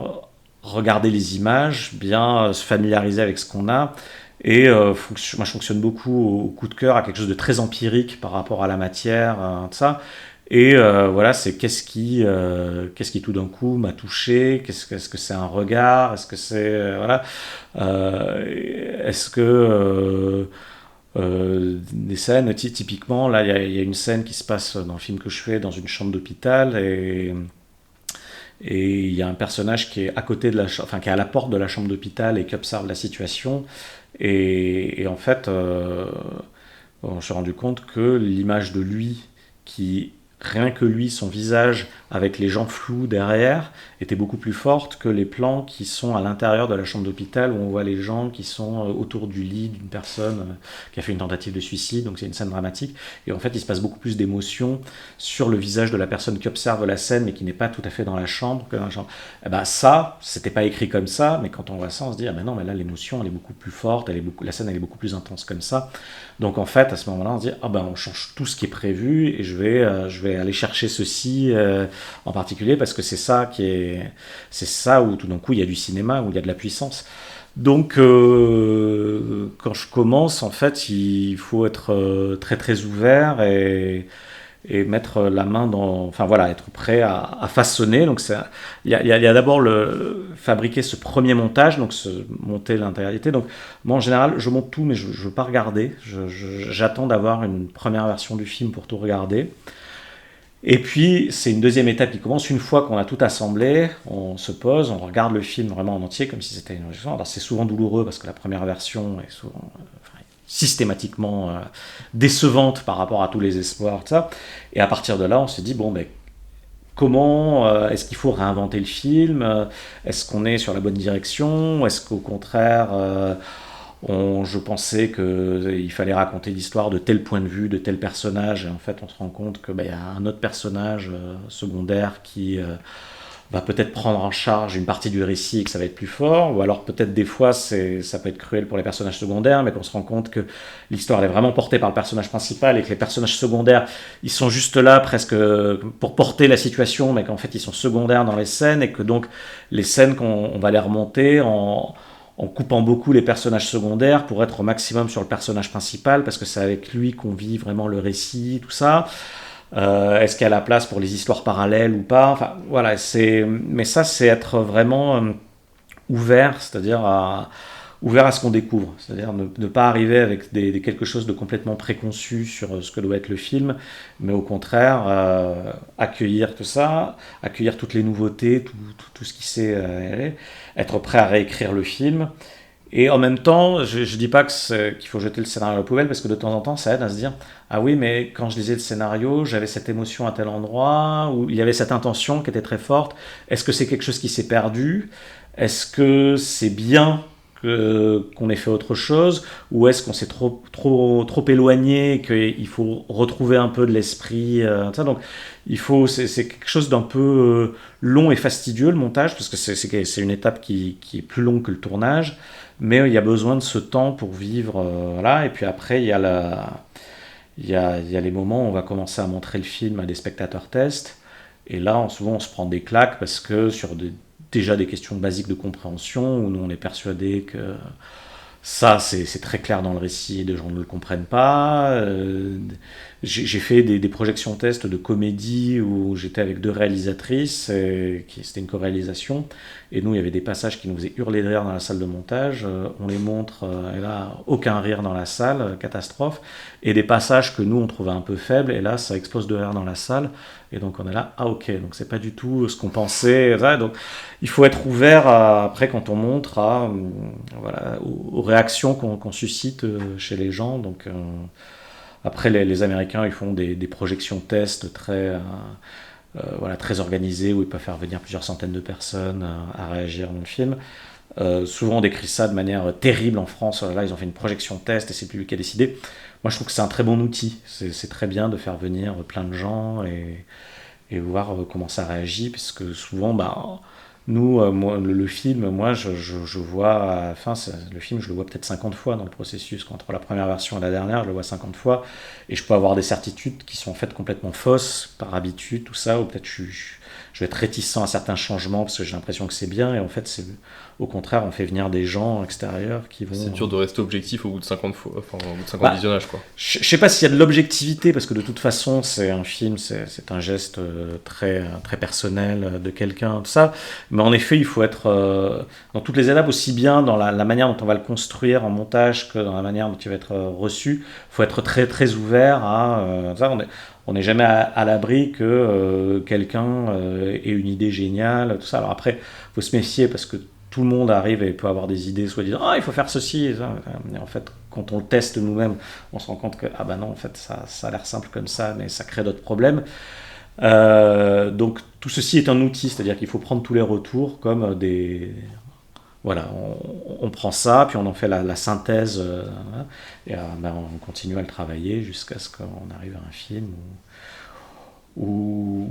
regarder les images, bien se familiariser avec ce qu'on a. Et moi, je fonctionne beaucoup au coup de cœur, à quelque chose de très empirique par rapport à la matière, tout ça. Et voilà, c'est qu'est-ce qui tout d'un coup m'a touché, est-ce que c'est un regard, est-ce que c'est voilà, est-ce que des scènes typiquement là, il y a une scène qui se passe dans le film que je fais dans une chambre d'hôpital et il y a un personnage qui est à côté de qui est à la porte de la chambre d'hôpital et qui observe la situation. Et en fait, on s'est rendu compte que l'image de lui, qui rien que lui, son visage, avec les gens flous derrière, était beaucoup plus forte que les plans qui sont à l'intérieur de la chambre d'hôpital où on voit les gens qui sont autour du lit d'une personne qui a fait une tentative de suicide, donc c'est une scène dramatique. Et en fait, il se passe beaucoup plus d'émotions sur le visage de la personne qui observe la scène mais qui n'est pas tout à fait dans la chambre que dans la chambre. Et ben ça, c'était pas écrit comme ça, mais quand on voit ça, on se dit ah ben non, mais là l'émotion elle est beaucoup plus forte, la scène elle est beaucoup plus intense comme ça. Donc en fait, à ce moment-là, on se dit ah ben on change tout ce qui est prévu et je vais aller chercher ceci en particulier parce que c'est ça où tout d'un coup il y a du cinéma, où il y a de la puissance. Donc quand je commence, en fait, il faut être très très ouvert et mettre la main dans, enfin voilà, être prêt à façonner. Donc il y a d'abord fabriquer ce premier montage, donc monter l'intégralité. Donc moi en général je monte tout mais je veux pas regarder, j'attends d'avoir une première version du film pour tout regarder. Et puis c'est une deuxième étape qui commence une fois qu'on a tout assemblé, on se pose, on regarde le film vraiment en entier comme si c'était une version. Alors c'est souvent douloureux parce que la première version est souvent systématiquement décevante par rapport à tous les espoirs, tout ça. Et à partir de là, on se dit, bon, mais comment est-ce qu'il faut réinventer le film? Est-ce qu'on est sur la bonne direction? Est-ce qu'au contraire, je pensais qu'il fallait raconter l'histoire de tel point de vue, de tel personnage, et en fait, on se rend compte qu'il y a un autre personnage secondaire qui va peut-être prendre en charge une partie du récit et que ça va être plus fort, ou alors peut-être des fois ça peut être cruel pour les personnages secondaires, mais qu'on se rend compte que l'histoire elle est vraiment portée par le personnage principal et que les personnages secondaires ils sont juste là presque pour porter la situation, mais qu'en fait ils sont secondaires dans les scènes et que donc les scènes qu'on va les remonter en coupant beaucoup les personnages secondaires pour être au maximum sur le personnage principal parce que c'est avec lui qu'on vit vraiment le récit, tout ça. Est-ce qu'il y a la place pour les histoires parallèles ou pas? Enfin, voilà, mais ça, c'est être vraiment ouvert, c'est-à-dire ouvert à ce qu'on découvre. C'est-à-dire ne pas arriver avec quelque chose de complètement préconçu sur ce que doit être le film, mais au contraire, accueillir tout ça, accueillir toutes les nouveautés, tout ce qui sait être prêt à réécrire le film. Et en même temps, je ne dis pas qu'il faut jeter le scénario à la poubelle, parce que de temps en temps, ça aide à se dire « Ah oui, mais quand je lisais le scénario, j'avais cette émotion à tel endroit, ou il y avait cette intention qui était très forte. Est-ce que c'est quelque chose qui s'est perdu? Est-ce que c'est bien qu'on ait fait autre chose? Ou est-ce qu'on s'est trop éloigné, qu'il faut retrouver un peu de l'esprit ça. Donc, c'est quelque chose d'un peu long et fastidieux, le montage, parce que c'est une étape qui est plus longue que le tournage. Mais il y a besoin de ce temps pour vivre, voilà. Et puis après, il y a les moments où on va commencer à montrer le film à des spectateurs tests. Et là, souvent, on se prend des claques parce que déjà des questions basiques de compréhension, où nous, on est persuadé que ça, c'est très clair dans le récit et des gens ne le comprennent pas. J'ai fait des projections tests de comédie où j'étais avec 2 réalisatrices, c'était une co-réalisation. Et nous, il y avait des passages qui nous faisaient hurler de rire dans la salle de montage. On les montre, et là, aucun rire dans la salle, catastrophe. Et des passages que nous, on trouvait un peu faibles, et là, ça explose de rire dans la salle. Et donc, on est là, ah ok, donc c'est pas du tout ce qu'on pensait. Donc, il faut être ouvert, après, quand on montre, voilà, aux réactions qu'on suscite chez les gens. Donc, après, les Américains, ils font des projections tests voilà, très organisées, où ils peuvent faire venir plusieurs centaines de personnes à réagir dans le film. Souvent, on décrit ça de manière terrible en France. Là, ils ont fait une projection test et c'est plus lui qui a décidé. Moi, je trouve que c'est un très bon outil. C'est très bien de faire venir plein de gens et voir comment ça réagit, puisque souvent, nous, moi, le film, moi, je vois à la fin, le film, je le vois peut-être 50 fois dans le processus. Entre la première version et la dernière, je le vois 50 fois. Et je peux avoir des certitudes qui sont en fait complètement fausses, par habitude, tout ça, ou peut-être je vais être réticent à certains changements parce que j'ai l'impression que c'est bien. Et en fait, au contraire, on fait venir des gens extérieurs qui vont... C'est dur de rester objectif au bout de 50 fois, enfin, au bout de 50 visionnages, quoi. Je sais pas s'il y a de l'objectivité, parce que de toute façon, c'est un film, c'est un geste très, très personnel de quelqu'un, tout ça. Mais en effet, il faut être dans toutes les étapes, aussi bien dans la manière dont on va le construire en montage que dans la manière dont il va être reçu. Il faut être très, très ouvert à ça. On n'est jamais à l'abri que quelqu'un ait une idée géniale, tout ça. Alors après, il faut se méfier parce que tout le monde arrive et peut avoir des idées, soit disant il faut faire ceci et ça. Et en fait, quand on le teste nous-mêmes, on se rend compte que non, en fait, ça a l'air simple comme ça, mais ça crée d'autres problèmes. Donc tout ceci est un outil, c'est-à-dire qu'il faut prendre tous les retours comme des... Voilà, on prend ça, puis on en fait la synthèse, et on continue à le travailler jusqu'à ce qu'on arrive à un film où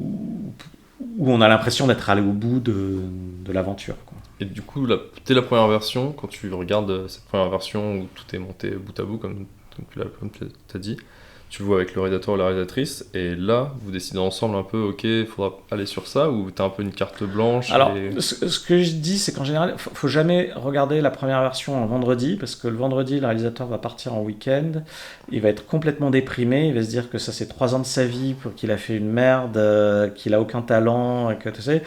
on a l'impression d'être allé au bout de l'aventure, quoi. Et du coup, dès la première version, quand tu regardes cette première version où tout est monté bout à bout, comme tu as dit, tu le vois avec le réalisateur ou la réalisatrice, et là, vous décidez ensemble un peu, ok, il faudra aller sur ça, ou tu as un peu une carte blanche. Alors, ce que je dis, c'est qu'en général, il ne faut jamais regarder la première version un vendredi, parce que le vendredi, le réalisateur va partir en week-end, il va être complètement déprimé, il va se dire que ça, c'est 3 ans de sa vie, pour qu'il a fait une merde, qu'il a aucun talent, et que tu sais,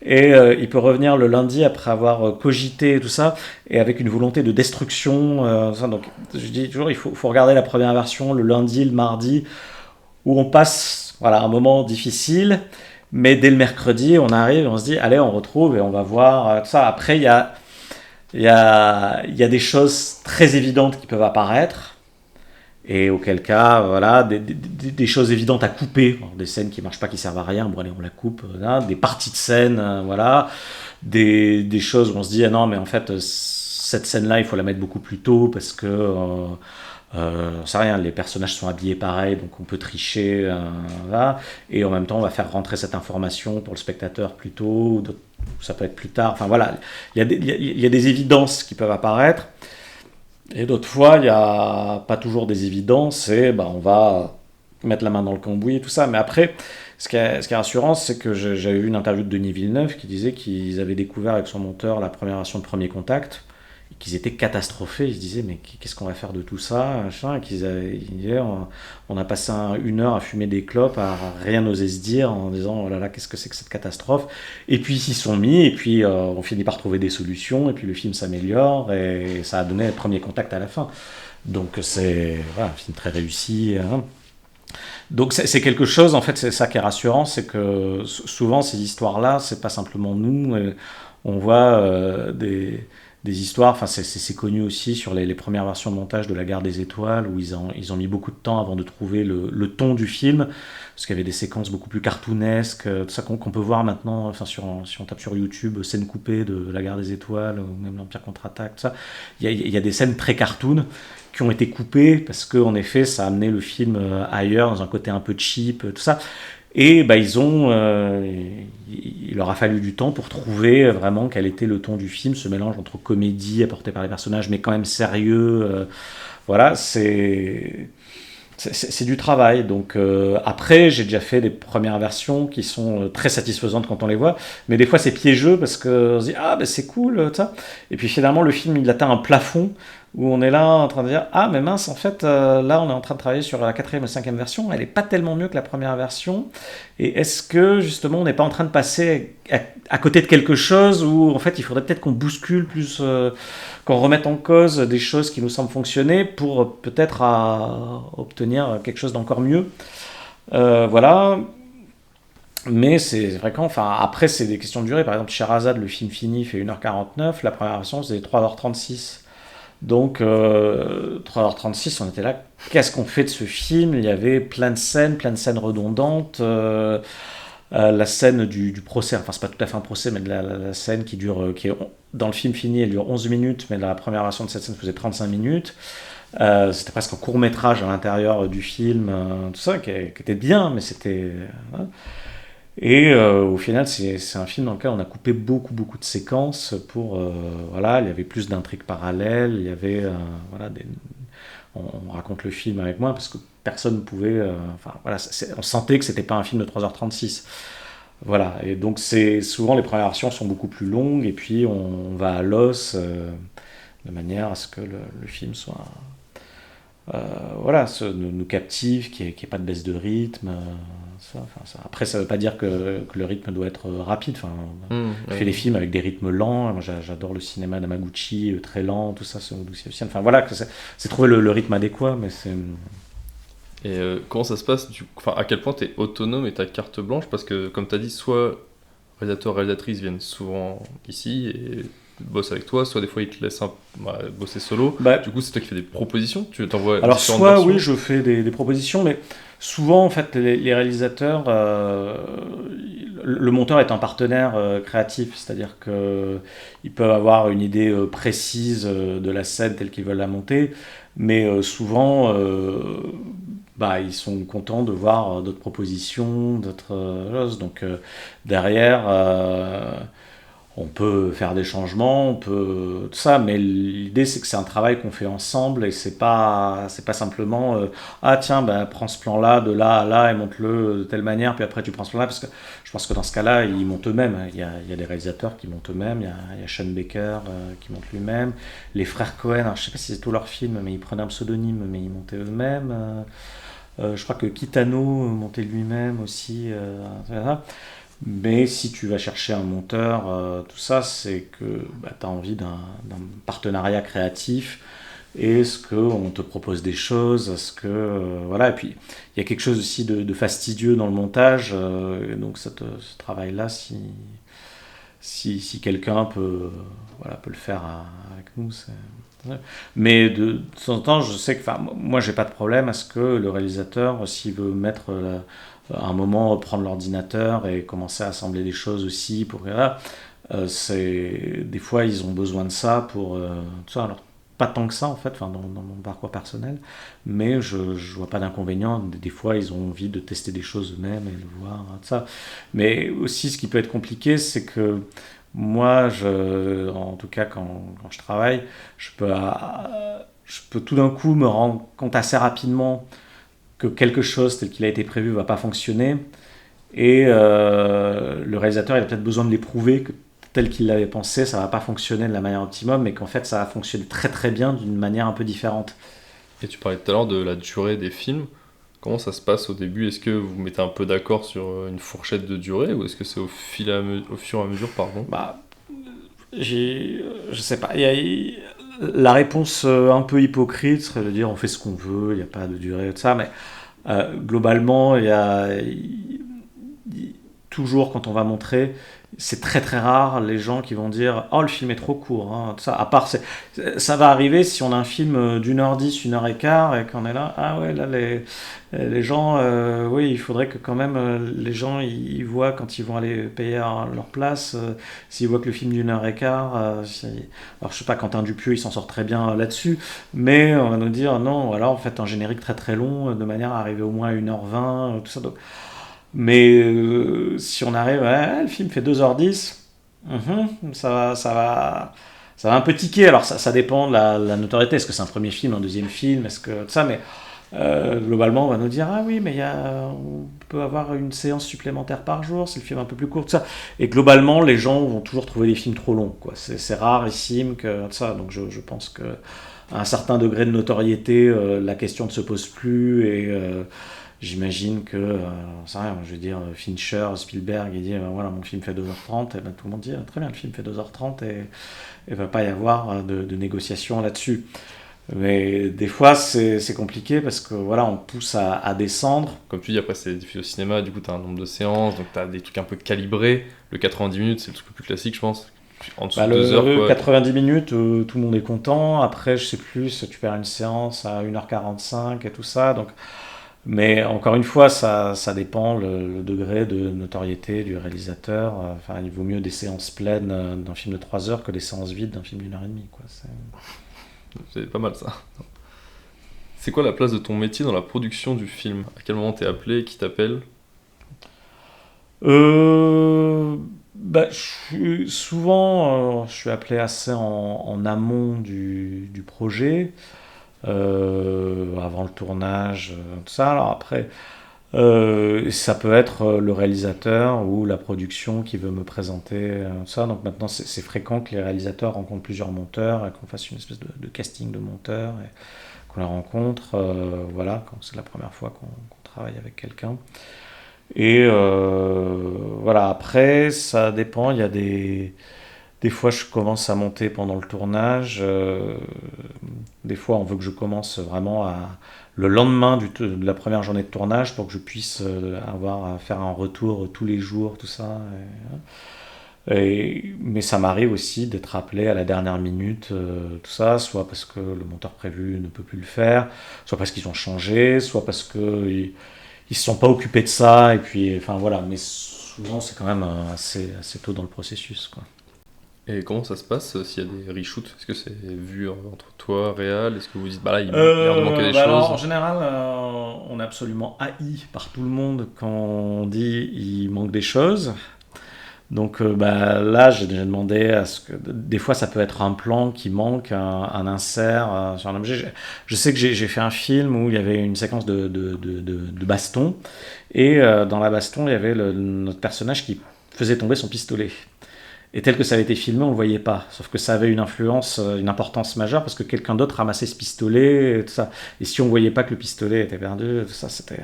et il peut revenir le lundi après avoir cogité et tout ça, et avec une volonté de destruction. Donc, je dis toujours, il faut regarder la première version le lundi, le mardi, où on passe un moment difficile, mais dès le mercredi, on arrive et on se dit, allez, on retrouve et on va voir tout ça. Après, il y a des choses très évidentes qui peuvent apparaître, et auquel cas, voilà, des choses évidentes à couper, des scènes qui ne marchent pas, qui ne servent à rien, bon allez, on la coupe, des parties de scène, voilà, des choses où on se dit, non, mais en fait, cette scène-là, il faut la mettre beaucoup plus tôt, parce que... c'est rien, les personnages sont habillés pareil, donc on peut tricher, là, et en même temps on va faire rentrer cette information pour le spectateur plus tôt, ça peut être plus tard, enfin voilà, il y a des évidences qui peuvent apparaître, et d'autres fois il n'y a pas toujours des évidences, et on va mettre la main dans le cambouis et tout ça, mais après, ce qui est rassurant, c'est que j'avais vu une interview de Denis Villeneuve qui disait qu'ils avaient découvert avec son monteur la première version de Premier Contact, qu'ils étaient catastrophés, ils se disaient mais qu'est-ce qu'on va faire de tout ça, machin, et ils disaient on a passé 1 heure à fumer des clopes, à rien oser se dire, en disant oh là là, qu'est-ce que c'est que cette catastrophe, et puis ils s'y sont mis, et puis on finit par trouver des solutions, et puis le film s'améliore, et ça a donné le Premier Contact à la fin, donc c'est un film très réussi, hein. Donc c'est quelque chose, en fait, c'est ça qui est rassurant, c'est que souvent ces histoires-là, c'est pas simplement nous, on voit des histoires, enfin c'est connu aussi sur les premières versions de montage de La Guerre des Étoiles, où ils ont mis beaucoup de temps avant de trouver le ton du film, parce qu'il y avait des séquences beaucoup plus cartoonesques, tout ça qu'on peut voir maintenant, enfin si on tape sur YouTube, scènes coupées de La Guerre des Étoiles, ou même l'Empire contre-attaque, tout ça, il y a des scènes très cartoon qui ont été coupées, parce qu'en effet ça a amené le film ailleurs, dans un côté un peu cheap, tout ça. Et il leur a fallu du temps pour trouver vraiment quel était le ton du film, ce mélange entre comédie apportée par les personnages, mais quand même sérieux. Voilà, c'est c'est du travail. Donc après, j'ai déjà fait des premières versions qui sont très satisfaisantes quand on les voit, mais des fois c'est piégeux parce que on se dit ah ben c'est cool ça. Et puis finalement le film il atteint un plafond où on est là en train de dire ah mais mince en fait là on est en train de travailler sur la quatrième et cinquième version, elle est pas tellement mieux que la première version. Et est-ce que justement on n'est pas en train de passer à côté de quelque chose où en fait il faudrait peut-être qu'on bouscule plus qu'on remette en cause des choses qui nous semblent fonctionner pour peut-être obtenir quelque chose d'encore mieux. Voilà. Mais c'est fréquent. Enfin, après, c'est des questions de durée. Par exemple, Sherazade, le film fini fait 1h49. La première version, c'est 3h36. Donc, 3h36, on était là. Qu'est-ce qu'on fait de ce film? Il y avait plein de scènes redondantes. La scène du procès, enfin c'est pas tout à fait un procès, mais de la scène qui dure, dans le film fini, elle dure 11 minutes, mais la première version de cette scène faisait 35 minutes. C'était presque un court métrage à l'intérieur du film, tout ça, qui était bien, mais c'était... Voilà. Et au final, c'est un film dans lequel on a coupé beaucoup de séquences pour... voilà, il y avait plus d'intrigues parallèles, il y avait... voilà, on raconte le film avec moi parce que personne ne pouvait... enfin, voilà, on sentait que c'était pas un film de 3h36. Voilà, et donc souvent les premières versions sont beaucoup plus longues et puis on va à l'os de manière à ce que le film soit... voilà, nous captive, qu'il n'y ait pas de baisse de rythme. Après, ça ne veut pas dire que le rythme doit être rapide. Enfin, je fais des films avec des rythmes lents. Moi, j'adore le cinéma d'Amaguchi, très lent, tout ça, enfin voilà, c'est trouver le rythme adéquat, mais c'est... Et comment ça se passe enfin, à quel point tu es autonome et tu as carte blanche? Parce que, comme tu as dit, soit réalisateurs, réalisatrices viennent souvent ici et bossent avec toi, soit des fois ils te laissent bosser solo. Du coup, c'est toi qui fais des propositions? Tu t'envoies alors, différentes soit versions? oui, je fais des propositions, mais souvent, en fait, les réalisateurs, le monteur est un partenaire créatif, c'est-à-dire qu'ils peuvent avoir une idée précise de la scène telle qu'ils veulent la monter, mais souvent, ils sont contents de voir d'autres propositions, d'autres choses. Donc derrière, on peut faire des changements, on peut tout ça, mais l'idée c'est que c'est un travail qu'on fait ensemble et c'est pas simplement ah tiens prends ce plan là de là à là et monte-le de telle manière puis après tu prends ce plan là, parce que je pense que dans ce cas-là ils montent eux-mêmes. Il y a des réalisateurs qui montent eux-mêmes, il y a Sean Baker qui monte lui-même, les frères Cohen, alors je sais pas si c'est tous leurs films mais ils prenaient un pseudonyme mais ils montaient eux-mêmes. Je crois que Kitano montait lui-même aussi. Mais si tu vas chercher un monteur, tout ça, c'est que tu as envie d'un partenariat créatif. Est-ce qu'on te propose des choses? Est-ce que, voilà. Et puis, il y a quelque chose aussi de fastidieux dans le montage. Donc, ce travail-là, si quelqu'un peut le faire avec nous, c'est... Mais de temps en temps, je sais que, moi, j'ai pas de problème à ce que le réalisateur, s'il veut mettre à un moment prendre l'ordinateur et commencer à assembler des choses aussi pour des fois ils ont besoin de ça pour tout ça. Alors pas tant que ça en fait, dans mon parcours personnel, mais je vois pas d'inconvénient. Des fois ils ont envie de tester des choses eux-mêmes et de voir tout ça. Mais aussi ce qui peut être compliqué, c'est que moi, en tout cas quand je travaille, je peux tout d'un coup me rendre compte assez rapidement que quelque chose tel qu'il a été prévu ne va pas fonctionner, et le réalisateur il a peut-être besoin de l'éprouver que tel qu'il l'avait pensé ça ne va pas fonctionner de la manière optimum, mais qu'en fait ça va fonctionner très très bien d'une manière un peu différente. Et tu parlais tout à l'heure de la durée des films. Comment ça se passe au début? Est-ce que vous vous mettez un peu d'accord sur une fourchette de durée, ou est-ce que c'est au fur et à mesure, pardon? Je sais pas. La réponse un peu hypocrite serait de dire on fait ce qu'on veut, il n'y a pas de durée, tout ça, mais globalement, il y a toujours, quand on va montrer, c'est très très rare les gens qui vont dire oh le film est trop court, hein, tout ça. À part ça va arriver si on a un film d'1h10, 1h15 et qu'on est là, ah ouais là les gens, oui il faudrait que quand même les gens ils voient quand ils vont aller payer leur place, s'ils voient que le film d'1h15, alors je sais pas, Quentin Dupieux il s'en sort très bien là-dessus, mais on va nous dire non, alors en fait un générique très très long de manière à arriver au moins à 1h20, tout ça. Donc, mais si on arrive, le film fait 2h10, ça va un peu tiquer. Alors ça dépend de la notoriété. Est-ce que c'est un premier film, un deuxième film, est-ce que ça, mais Globalement, on va nous dire ah oui, mais on peut avoir une séance supplémentaire par jour, c'est le film un peu plus court, tout ça. Et globalement, les gens vont toujours trouver les films trop longs, quoi. C'est rarissime que ça. Donc je pense que à un certain degré de notoriété, la question ne se pose plus et j'imagine que, c'est rien, je veux dire, Fincher, Spielberg, il dit voilà, mon film fait 2h30, et ben, tout le monde dit très bien, le film fait 2h30 et il ne va pas y avoir de négociation là-dessus. Mais des fois, c'est compliqué parce que voilà, on pousse à descendre. Comme tu dis, après c'est diffusé au cinéma, du coup tu as un nombre de séances, donc tu as des trucs un peu calibrés. Le 90 minutes, c'est le truc le plus classique, je pense. En dessous de 2 heures, quoi. 90 minutes, tout le monde est content. Après, je sais plus, tu perds une séance à 1h45 et tout ça. Donc, mais encore une fois, ça dépend le degré de notoriété du réalisateur. Enfin, il vaut mieux des séances pleines d'un film de 3 heures que des séances vides d'un film d'1h30, quoi. C'est pas mal ça. C'est quoi la place de ton métier dans la production du film? À quel moment t'es appelé? Qui t'appelle? Souvent, je suis appelé assez en amont du projet, avant le tournage, tout ça. Alors après, ça peut être le réalisateur ou la production qui veut me présenter ça. Donc maintenant, c'est fréquent que les réalisateurs rencontrent plusieurs monteurs et qu'on fasse une espèce de casting de monteurs et qu'on les rencontre, voilà, quand c'est la première fois qu'on travaille avec quelqu'un. Et voilà, après, ça dépend. Il y a des fois, je commence à monter pendant le tournage. Des fois, on veut que je commence vraiment le lendemain de la première journée de tournage pour que je puisse avoir à faire un retour tous les jours, tout ça. Mais ça m'arrive aussi d'être appelé à la dernière minute, tout ça, soit parce que le monteur prévu ne peut plus le faire, soit parce qu'ils ont changé, soit parce qu'ils ne se sont pas occupés de ça. Et puis, enfin voilà, mais souvent, c'est quand même assez tôt dans le processus, quoi. Et comment ça se passe s'il y a des reshoots? Est-ce que c'est vu entre toi, Réal? Est-ce que vous dites, bah là, il a manqué des choses? Alors, en général, on est absolument haï par tout le monde quand on dit il manque des choses. Donc là, j'ai déjà demandé à ce que... Des fois, ça peut être un plan qui manque, un insert sur un objet. Je sais que j'ai fait un film où il y avait une séquence de baston. Et dans la baston, il y avait notre personnage qui faisait tomber son pistolet. Et tel que ça avait été filmé, on le voyait pas. Sauf que ça avait une influence, une importance majeure parce que quelqu'un d'autre ramassait ce pistolet et tout ça. Et si on voyait pas que le pistolet était perdu, tout ça, c'était...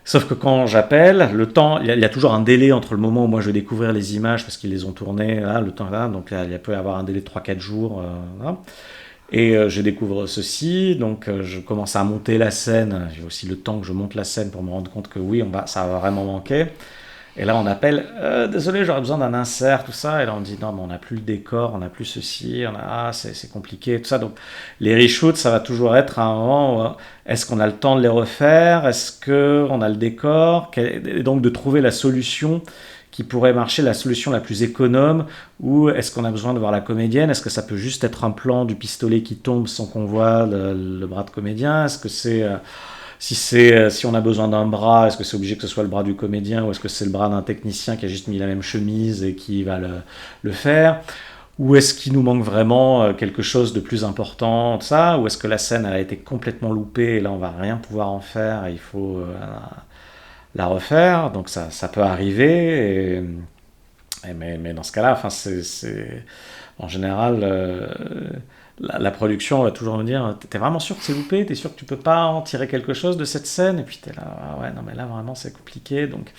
Sauf que quand j'appelle, le temps, il y a toujours un délai entre le moment où moi je vais découvrir les images parce qu'ils les ont tournées, là, le temps là, donc il peut y avoir un délai de 3-4 jours. Là. Et je découvre ceci, donc je commence à monter la scène. J'ai aussi le temps que je monte la scène pour me rendre compte que oui, ça va vraiment manquer. Et là, on appelle, désolé, j'aurais besoin d'un insert, tout ça. Et là, on dit, non, mais on n'a plus le décor, on n'a plus ceci, c'est compliqué, tout ça. Donc, les reshoots, ça va toujours être à un moment où, est-ce qu'on a le temps de les refaire? Est-ce qu'on a le décor? Et donc, de trouver la solution qui pourrait marcher, la solution la plus économe, ou est-ce qu'on a besoin de voir la comédienne? Est-ce que ça peut juste être un plan du pistolet qui tombe sans qu'on voit le bras de comédien? Est-ce que c'est... Si on a besoin d'un bras, est-ce que c'est obligé que ce soit le bras du comédien ou est-ce que c'est le bras d'un technicien qui a juste mis la même chemise et qui va le faire? Ou est-ce qu'il nous manque vraiment quelque chose de plus important, ça? Ou est-ce que la scène a été complètement loupée et là on va rien pouvoir en faire et il faut la refaire? Donc ça peut arriver. Mais dans ce cas-là, enfin, en général... La production va toujours me dire t'es vraiment sûr que c'est loupé, t'es sûr que tu peux pas en tirer quelque chose de cette scène, et puis t'es là ouais non mais là vraiment c'est compliqué. Donc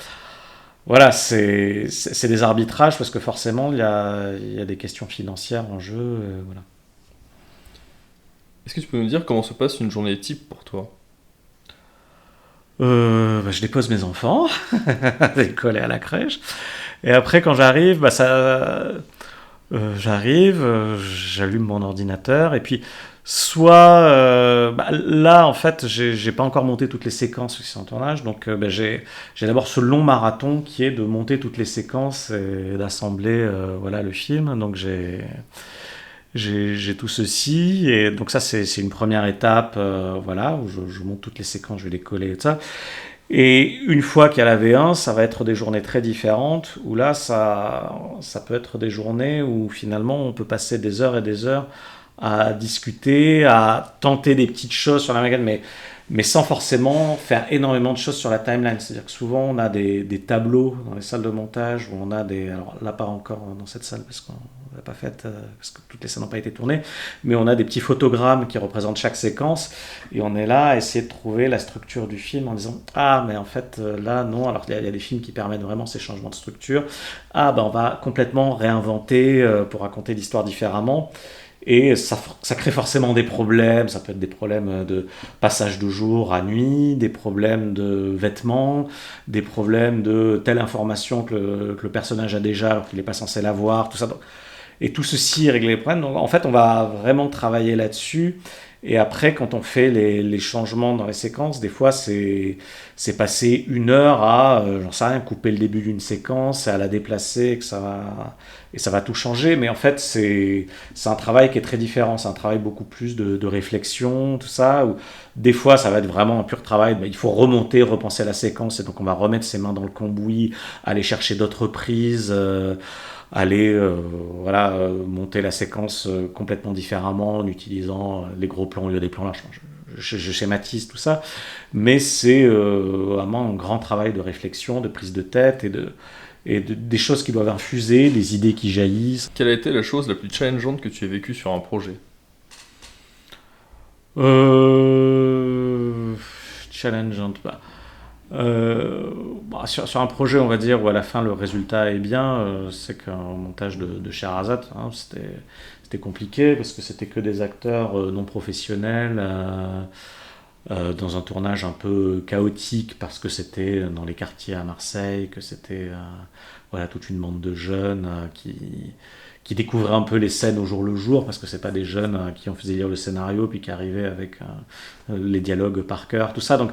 voilà, c'est des arbitrages parce que forcément il y a des questions financières en jeu, voilà. Est-ce que tu peux nous dire comment se passe une journée type pour toi? Je dépose mes enfants à l'école et à la crèche, et après quand j'arrive j'arrive, j'allume mon ordinateur et puis soit là en fait j'ai pas encore monté toutes les séquences qui sont en tournage, donc j'ai d'abord ce long marathon qui est de monter toutes les séquences et d'assembler voilà le film. Donc j'ai tout ceci et donc ça c'est une première étape, voilà, où je monte toutes les séquences, je vais les coller et tout ça. Et une fois qu'il y a la V1, ça va être des journées très différentes, où là, ça peut être des journées où finalement on peut passer des heures et des heures à discuter, à tenter des petites choses sur la maquette, mais sans forcément faire énormément de choses sur la timeline. C'est-à-dire que souvent, on a des tableaux dans les salles de montage où on a des... Alors là, pas encore dans cette salle parce qu'on ne l'a pas faite, parce que toutes les scènes n'ont pas été tournées, mais on a des petits photogrammes qui représentent chaque séquence et on est là à essayer de trouver la structure du film en disant « Ah, mais en fait, là, non. » Alors, il y a des films qui permettent vraiment ces changements de structure. Ah, ben on va complètement réinventer pour raconter l'histoire différemment. Et ça crée forcément des problèmes. Ça peut être des problèmes de passage de jour à nuit, des problèmes de vêtements, des problèmes de telle information que le personnage a déjà alors qu'il n'est pas censé l'avoir, tout ça. Et tout ceci régler les problèmes. Donc, en fait, on va vraiment travailler là-dessus. Et après, quand on fait les changements dans les séquences, des fois, c'est passer 1 heure à, j'en sais rien, couper le début d'une séquence, et à la déplacer, et ça va tout changer. Mais en fait, c'est un travail qui est très différent. C'est un travail beaucoup plus de réflexion, tout ça. Où des fois, ça va être vraiment un pur travail. Il faut remonter, repenser la séquence, et donc on va remettre ses mains dans le cambouis, aller chercher d'autres prises. Aller monter la séquence complètement différemment en utilisant les gros plans au lieu des plans larges. Je schématise tout ça, mais c'est vraiment un grand travail de réflexion, de prise de tête des choses qui doivent infuser, des idées qui jaillissent. Quelle a été la chose la plus challengeante que tu aies vécue sur un projet ? Challengeante, sur un projet, on va dire, où à la fin le résultat est bien, c'est qu'un montage de Sherazade, c'était compliqué parce que c'était que des acteurs non professionnels dans un tournage un peu chaotique parce que c'était dans les quartiers à Marseille, que c'était toute une bande de jeunes qui découvraient un peu les scènes au jour le jour parce que c'est pas des jeunes qui ont fait lire le scénario puis qui arrivaient avec les dialogues par cœur, tout ça. Donc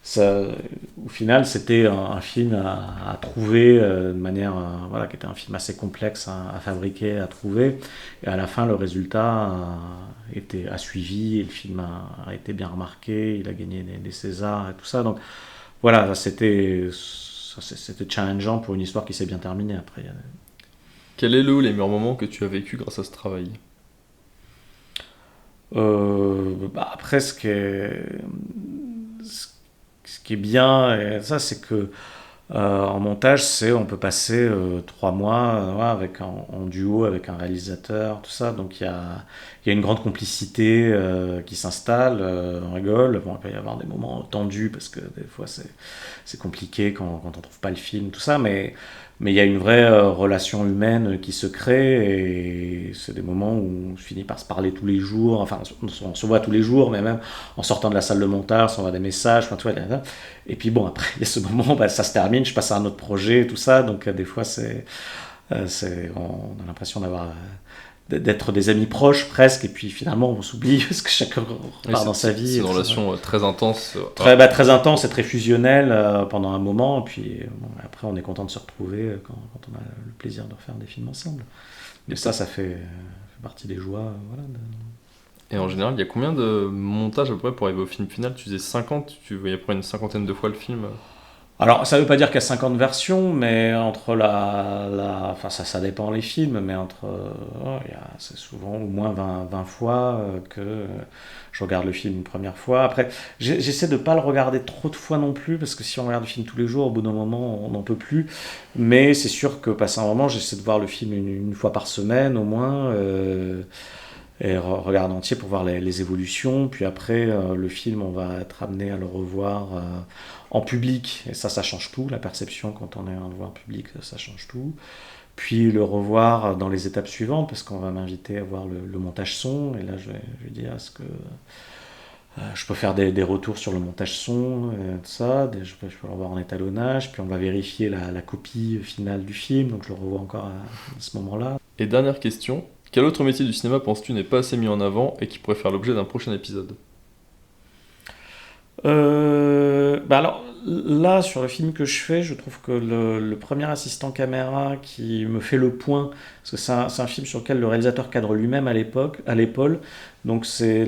ça, au final, c'était un film à trouver de manière, qui était un film assez complexe à fabriquer, à trouver. Et à la fin, le résultat a suivi et le film a été bien remarqué. Il a gagné des Césars et tout ça. Donc voilà, c'était challengeant pour une histoire qui s'est bien terminée après. Quel est le ou les meilleurs moments que tu as vécu grâce à ce travail ? Après, ce qui est bien, et ça, c'est que en montage, on peut passer 3 mois en duo avec un réalisateur, tout ça. Donc il y a une grande complicité qui s'installe, on rigole. Bon, il peut y avoir des moments tendus parce que des fois c'est compliqué quand on trouve pas le film, tout ça. Mais il y a une vraie relation humaine qui se crée et c'est des moments où on finit par se parler tous les jours. Enfin, on se voit tous les jours, mais même en sortant de la salle de montage, on voit des messages. Enfin, tu vois, et puis bon, après, il y a ce moment, ça se termine, je passe à un autre projet, tout ça. Donc des fois, on a l'impression d'être des amis proches presque, et puis finalement on s'oublie parce que chacun repart dans sa vie. C'est une relation très intense. Très intense et très fusionnelle pendant un moment, et puis après on est content de se retrouver quand on a le plaisir de refaire des films ensemble. Et ça fait partie des joies. Et en général, il y a combien de montages à peu près pour arriver au film final ? Tu disais 50, tu voyais à peu près une cinquantaine de fois le film ? Alors, ça ne veut pas dire qu'il y a 50 versions, mais entre ça dépend les films, mais c'est souvent au moins 20 fois que je regarde le film une première fois. Après, j'essaie de ne pas le regarder trop de fois non plus, parce que si on regarde le film tous les jours, au bout d'un moment, on n'en peut plus. Mais c'est sûr que, passé un moment, j'essaie de voir le film une fois par semaine, au moins, et regarde entier pour voir les évolutions. Puis après, le film, on va être amené à le revoir en public, et ça change tout. La perception quand on est en voir en public, ça change tout. Puis le revoir dans les étapes suivantes, parce qu'on va m'inviter à voir le montage son, et là je vais dire est-ce que je peux faire des retours sur le montage son, tout ça, je peux le revoir en étalonnage, puis on va vérifier la copie finale du film, donc je le revois encore à ce moment-là. Et dernière question, quel autre métier du cinéma penses-tu n'est pas assez mis en avant et qui pourrait faire l'objet d'un prochain épisode ? Alors là, sur le film que je fais, je trouve que le premier assistant caméra qui me fait le point, parce que c'est un film sur lequel le réalisateur cadre lui-même à l'épaule, donc c'est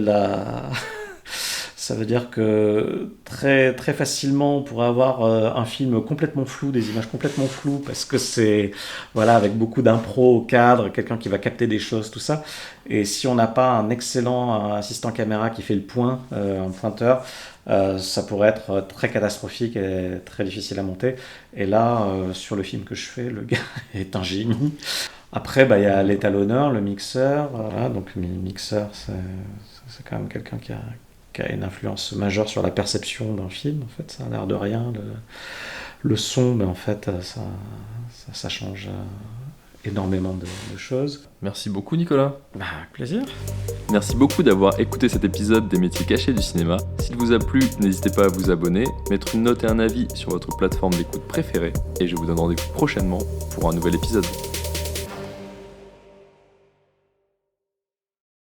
Ça veut dire que très, très facilement, on pourrait avoir un film complètement flou, des images complètement floues, parce que c'est, voilà, avec beaucoup d'impro au cadre, quelqu'un qui va capter des choses, tout ça. Et si on n'a pas un excellent assistant caméra qui fait le point, un pointeur, ça pourrait être très catastrophique et très difficile à monter. Et là, sur le film que je fais, le gars est un génie. Après, il y a l'étalonneur, le mixeur. Voilà, donc le mixeur, c'est quand même quelqu'un qui a une influence majeure sur la perception d'un film. En fait, ça a l'air de rien. Le son, mais en fait, ça change énormément de choses. Merci beaucoup Nicolas. Avec plaisir. Merci beaucoup d'avoir écouté cet épisode des métiers cachés du cinéma. S'il vous a plu, n'hésitez pas à vous abonner, mettre une note et un avis sur votre plateforme d'écoute préférée, et je vous donne rendez-vous prochainement pour un nouvel épisode.